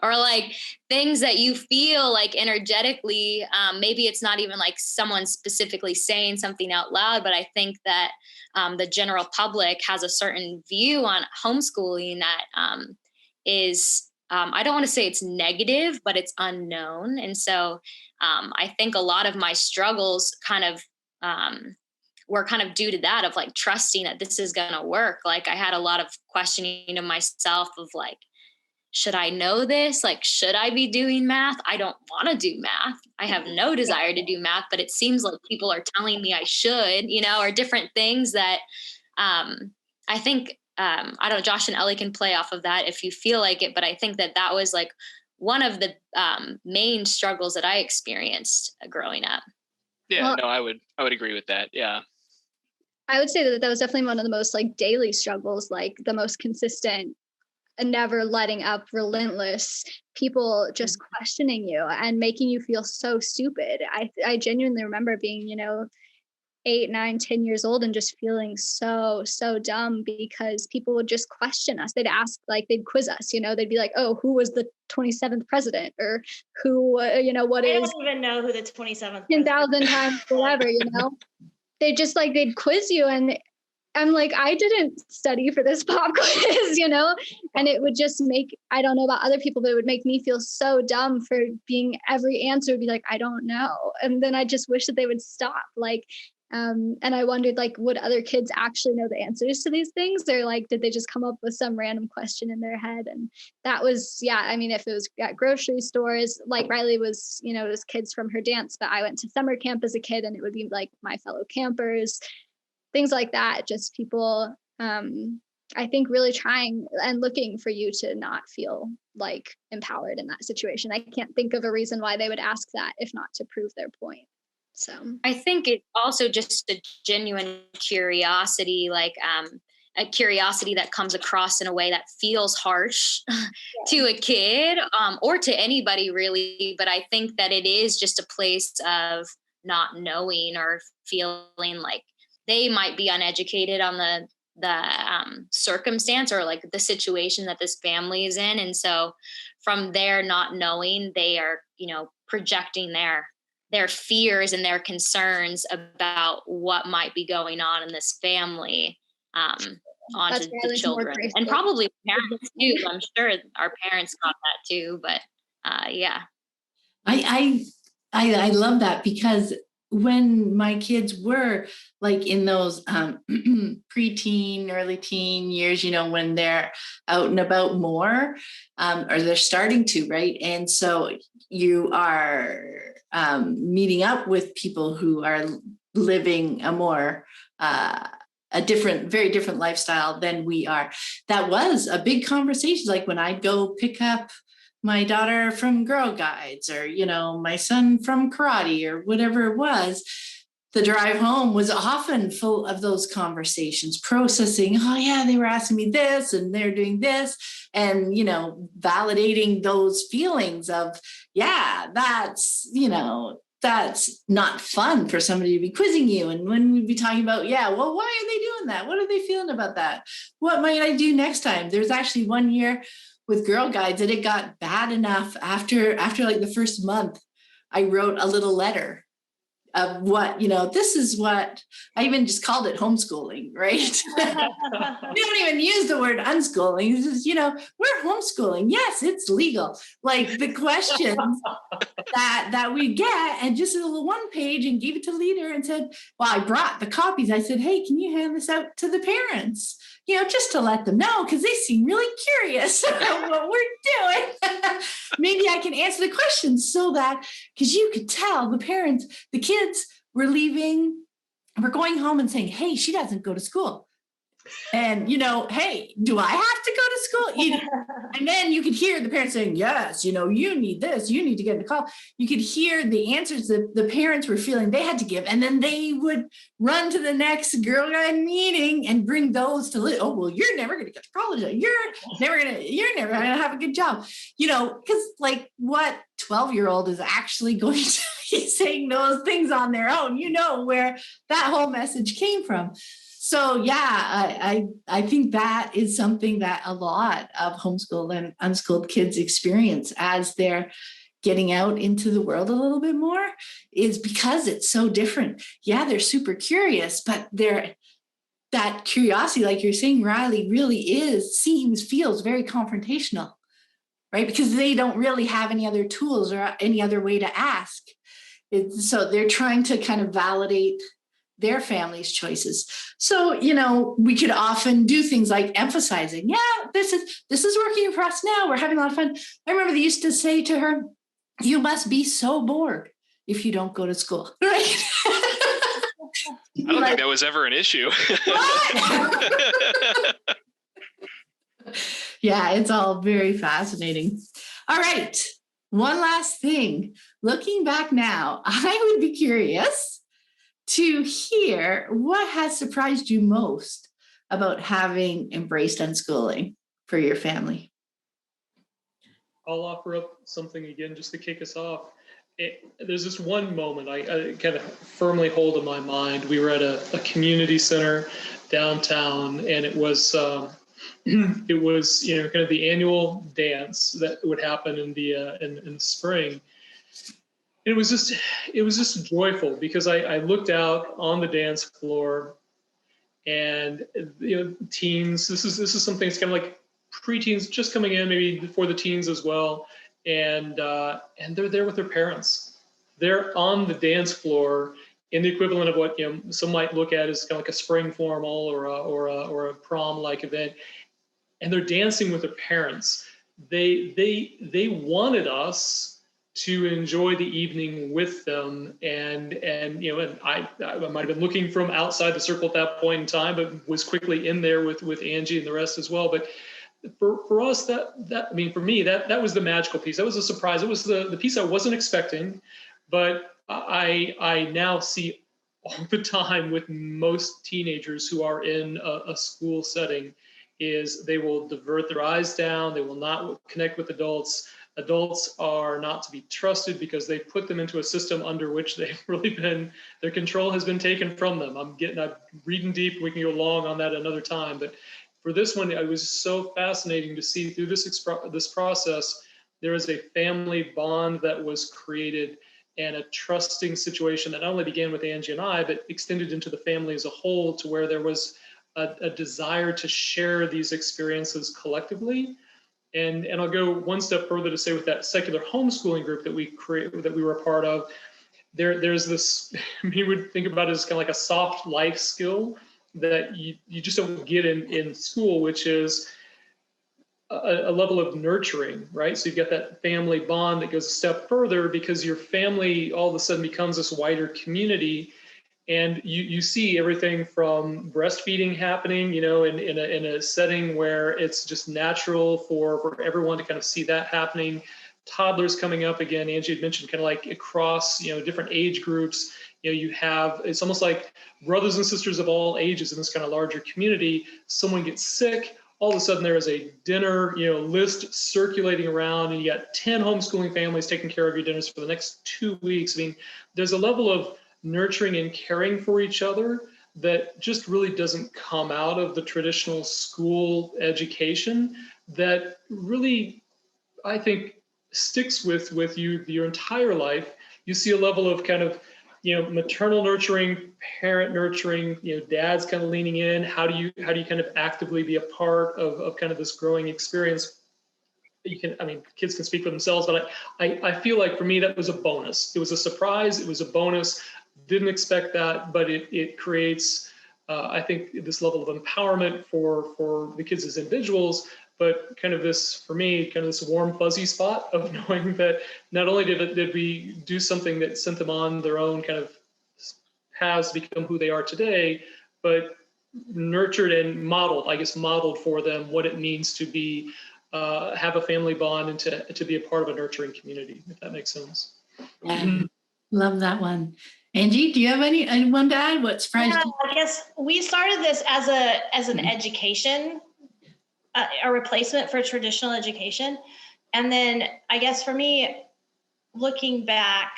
[SPEAKER 6] or like things that you feel like energetically, maybe it's not even like someone specifically saying something out loud, but I think that the general public has a certain view on homeschooling that is, I don't want to say it's negative, but it's unknown. And so I think a lot of my struggles kind of were kind of due to that, of like trusting that this is going to work. Like I had a lot of questioning of myself of like, should I know this? Like, should I be doing math? I don't want to do math. I have no desire to do math, but it seems like people are telling me I should, or different things that I think, I don't know, Josh and Ellie can play off of that if you feel like it, but I think that was like one of the main struggles that I experienced growing up.
[SPEAKER 2] Yeah,
[SPEAKER 5] Well,
[SPEAKER 2] no, I would agree with that. Yeah.
[SPEAKER 5] I would say that was definitely one of the most like daily struggles, like the most consistent, never letting up, relentless, people just questioning you and making you feel so stupid. I genuinely remember being, 8, 9, 10 years old and just feeling so dumb because people would just question us. They'd ask, like, they'd quiz us, they'd be like, oh, who was the 27th president, or who, what is,
[SPEAKER 3] I don't even know who the 27th
[SPEAKER 5] 10,000 times, whatever, they just like, they'd quiz you. And I'm like, I didn't study for this pop quiz, and it would just make, I don't know about other people, but it would make me feel so dumb for being, every answer would be like, I don't know. And then I just wish that they would stop. Like, and I wondered, like, would other kids actually know the answers to these things? Or like, did they just come up with some random question in their head? And that was, I mean, if it was at grocery stores, like Riley was, it was kids from her dance, but I went to summer camp as a kid and it would be like my fellow campers, things like that. Just people, I think, really trying and looking for you to not feel like empowered in that situation. I can't think of a reason why they would ask that if not to prove their point. So
[SPEAKER 6] I think it's also just a genuine curiosity, like a curiosity that comes across in a way that feels harsh to a kid or to anybody really. But I think that it is just a place of not knowing or feeling like they might be uneducated on the circumstance or like the situation that this family is in. And so from there, not knowing, they are, projecting their fears and their concerns about what might be going on in this family onto the children, and probably parents too. I'm sure our parents got that too, but yeah.
[SPEAKER 1] I love that, because when my kids were like in those preteen, early teen years, when they're out and about more, or they're starting to, right? And so you are meeting up with people who are living a more, a different, very different lifestyle than we are. That was a big conversation. Like when I'd go pick up my daughter from Girl Guides, or, my son from karate, or whatever it was, the drive home was often full of those conversations, processing, oh yeah, they were asking me this and they're doing this, and, validating those feelings of, yeah, that's not fun for somebody to be quizzing you. And when we'd be talking about, yeah, well, why are they doing that? What are they feeling about that? What might I do next time? There's actually one year with Girl Guides that it got bad enough after like the first month, I wrote a little letter of what, this is what, I even just called it homeschooling, right? We don't even use the word unschooling. It's just, we're homeschooling. Yes, it's legal. Like the questions that we get, and just a little one page, and gave it to the leader and said, well, I brought the copies. I said, hey, can you hand this out to the parents? Just to let them know, because they seem really curious about what we're doing. Maybe I can answer the questions so that, because you could tell the parents, the kids were leaving, we're going home and saying, hey, she doesn't go to school. And, hey, do I have to go to school? And then you could hear the parents saying, yes, you need this, you need to get into college. You could hear the answers that the parents were feeling they had to give. And then they would run to the next girl guide meeting and bring those to, oh, well, you're never going to get to college. You're never going to have a good job, because like what 12-year-old is actually going to be saying those things on their own, where that whole message came from. So yeah, I think that is something that a lot of homeschooled and unschooled kids experience as they're getting out into the world a little bit more, is because it's so different. Yeah, they're super curious, but that curiosity, like you're saying, Riley, really feels very confrontational, right? Because they don't really have any other tools or any other way to ask. So they're trying to kind of validate their family's choices. So, we could often do things like emphasizing, yeah, this is working for us now. We're having a lot of fun. I remember they used to say to her, you must be so bored if you don't go to school, right?
[SPEAKER 2] I don't think that was ever an issue.
[SPEAKER 1] Yeah, it's all very fascinating. All right. One last thing. Looking back now, I would be curious to hear what has surprised you most about having embraced unschooling for your family.
[SPEAKER 4] I'll offer up something again just to kick us off. There's this one moment I kind of firmly hold in my mind. We were at a community center downtown, and it was kind of the annual dance that would happen in the spring. It was just joyful because I looked out on the dance floor, and teens. This is something that's kind of like preteens just coming in, maybe before the teens as well, and they're there with their parents. They're on the dance floor in the equivalent of what some might look at as kind of like a spring formal or a prom-like event, and they're dancing with their parents. They wanted us to enjoy the evening with them, and I might have been looking from outside the circle at that point in time, but was quickly in there with Angie and the rest as well. But for us, for me, that was the magical piece. That was a surprise. It was the piece I wasn't expecting, but I now see all the time with most teenagers who are in a school setting is they will divert their eyes down. They will not connect with adults. Adults are not to be trusted because they put them into a system under which they've really their control has been taken from them. I'm reading deep. We can go long on that another time. But for this one, it was so fascinating to see through this process, there is a family bond that was created and a trusting situation that not only began with Angie and I, but extended into the family as a whole, to where there was a desire to share these experiences collectively. And I'll go one step further to say, with that secular homeschooling group that we were a part of, there's this, you would think about it as kind of like a soft life skill that you just don't get in school, which is a level of nurturing, right? So you've got that family bond that goes a step further, because your family all of a sudden becomes this wider community. And you see everything from breastfeeding happening, in a setting where it's just natural for everyone to kind of see that happening. Toddlers coming up again. Angie had mentioned kind of like across, different age groups. It's almost like brothers and sisters of all ages in this kind of larger community. Someone gets sick, all of a sudden there is a dinner, list circulating around, and you got 10 homeschooling families taking care of your dinners for the next 2 weeks. I mean, there's a level of nurturing and caring for each other that just really doesn't come out of the traditional school education, that really, I think, sticks with you your entire life. You see a level of kind of, maternal nurturing, parent nurturing, dad's kind of leaning in. How do you kind of actively be a part of kind of this growing experience? Kids can speak for themselves, but I feel like for me, that was a bonus. It was a surprise. It was a bonus. Didn't expect that, but it creates, I think, this level of empowerment for the kids as individuals, but kind of this, for me, kind of this warm, fuzzy spot of knowing that not only did we do something that sent them on their own kind of paths to become who they are today, but nurtured and modeled for them what it means to be, have a family bond and to be a part of a nurturing community, if that makes sense.
[SPEAKER 1] Yeah, love that one. Angie, do you have anyone to add? What surprised you?
[SPEAKER 3] I guess we started this as an education, a replacement for traditional education. And then I guess for me, looking back,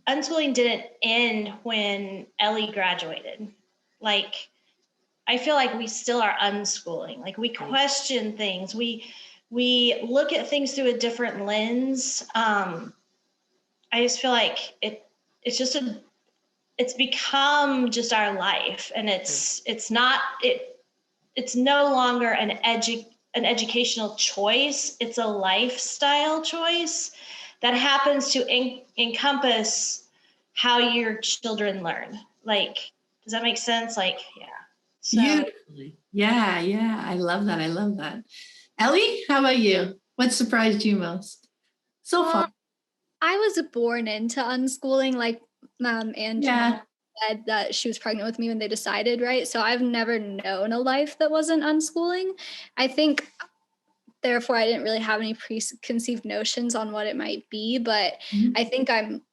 [SPEAKER 3] unschooling didn't end when Ellie graduated. Like, I feel like we still are unschooling. Like, we question things. We look at things through a different lens. I just feel like it's become just our life, and it's no longer an educational choice. It's a lifestyle choice that happens to encompass how your children learn. Like, does that make sense? Like, yeah. So,
[SPEAKER 1] Beautifully. Yeah. I love that. Ellie, how about you? What surprised you most so far?
[SPEAKER 5] I was born into unschooling, like Angie said that she was pregnant with me when they decided, right? So I've never known a life that wasn't unschooling. I think, therefore, I didn't really have any preconceived notions on what it might be, but I think I'm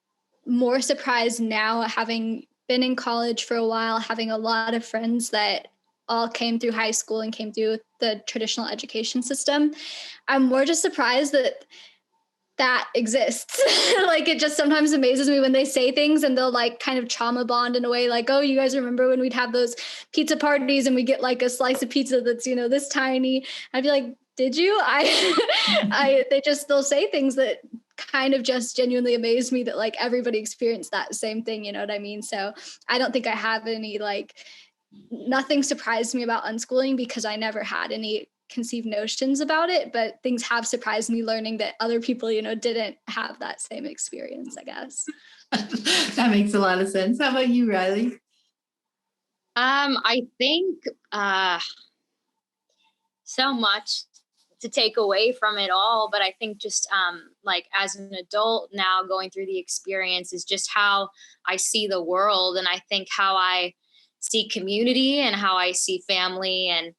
[SPEAKER 5] more surprised now, having been in college for a while, having a lot of friends that all came through high school and came through the traditional education system. I'm more just surprised that exists. Like, it just sometimes amazes me when they say things and they'll like kind of trauma bond in a way, like, oh, you guys remember when we'd have those pizza parties and we get like a slice of pizza that's, this tiny. I'd be like, did you? They'll say things that kind of just genuinely amaze me, that like everybody experienced that same thing. You know what I mean? So I don't think I have any, nothing surprised me about unschooling because I never had any conceived notions about it, but things have surprised me learning that other people, didn't have that same experience, I guess.
[SPEAKER 1] That makes a lot of sense. How about you, Riley?
[SPEAKER 6] I think so much to take away from it all, but I think just as an adult now going through the experience is just how I see the world, and I think how I see community and how I see family, and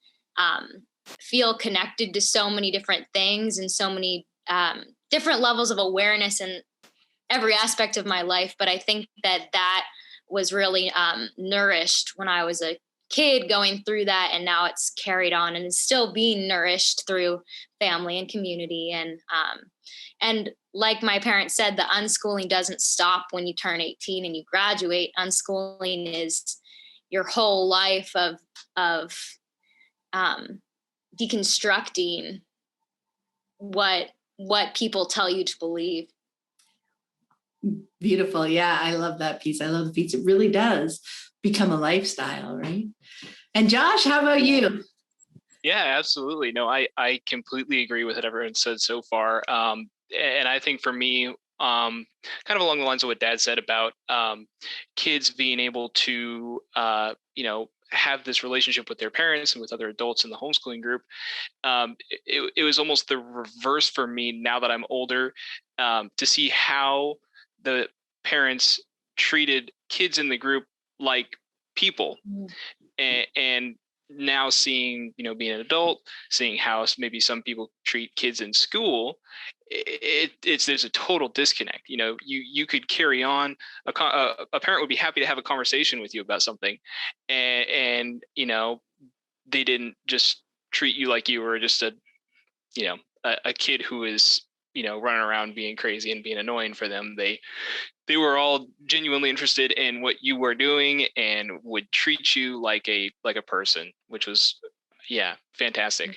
[SPEAKER 6] feel connected to so many different things and so many different levels of awareness in every aspect of my life. But I think that was really nourished when I was a kid going through that, and now it's carried on and is still being nourished through family and community. And like my parents said, the unschooling doesn't stop when you turn 18 and you graduate. Unschooling is your whole life of deconstructing what people tell you to believe.
[SPEAKER 1] Beautiful. Yeah, I love that piece. I love the piece. It really does become a lifestyle, right? And Josh, how about you?
[SPEAKER 2] Yeah, absolutely. No, I completely agree with what everyone said so far. And I think for me, kind of along the lines of what Dad said about kids being able to, have this relationship with their parents and with other adults in the homeschooling group. It was almost the reverse for me now that I'm older, to see how the parents treated kids in the group like people. And now seeing, being an adult, seeing how maybe some people treat kids in school, there's a total disconnect. You could carry on, a parent would be happy to have a conversation with you about something, and they didn't just treat you like you were just a kid who is running around being crazy and being annoying for them. They were all genuinely interested in what you were doing and would treat you like a person, which was, fantastic.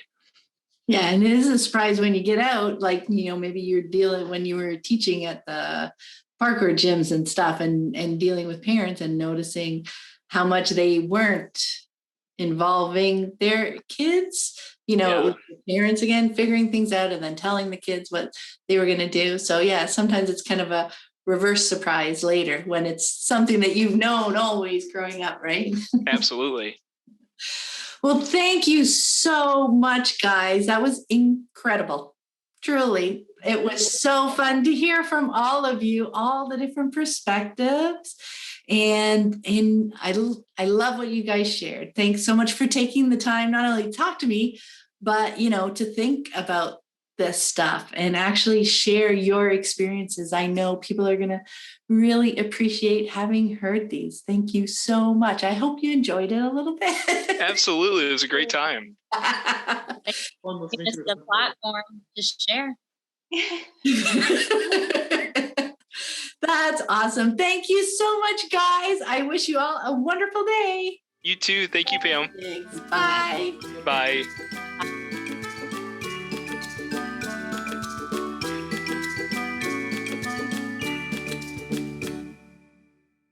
[SPEAKER 1] Yeah, and it is a surprise when you get out, maybe you're dealing when you were teaching at the parkour gyms and stuff, and dealing with parents and noticing how much they weren't involving their kids, parents again, figuring things out and then telling the kids what they were going to do. So yeah, sometimes it's kind of a reverse surprise later when it's something that you've known always growing up, right?
[SPEAKER 2] Absolutely.
[SPEAKER 1] Well, thank you so much, guys. That was incredible. Truly. It was so fun to hear from all of you, all the different perspectives. And I love what you guys shared. Thanks so much for taking the time, not only to talk to me, but, you know, to think about this stuff and actually share your experiences. I know people are going to really appreciate having heard these. Thank you so much. I hope you enjoyed it a little bit.
[SPEAKER 2] Absolutely. It was a great time.
[SPEAKER 4] Fun listening
[SPEAKER 6] Give us
[SPEAKER 4] to
[SPEAKER 6] the
[SPEAKER 4] it.
[SPEAKER 6] platform to share.
[SPEAKER 1] That's awesome. Thank you so much, guys. I wish you all a wonderful day.
[SPEAKER 2] You too. Thank you, Pam.
[SPEAKER 1] Thanks. Bye.
[SPEAKER 2] Bye.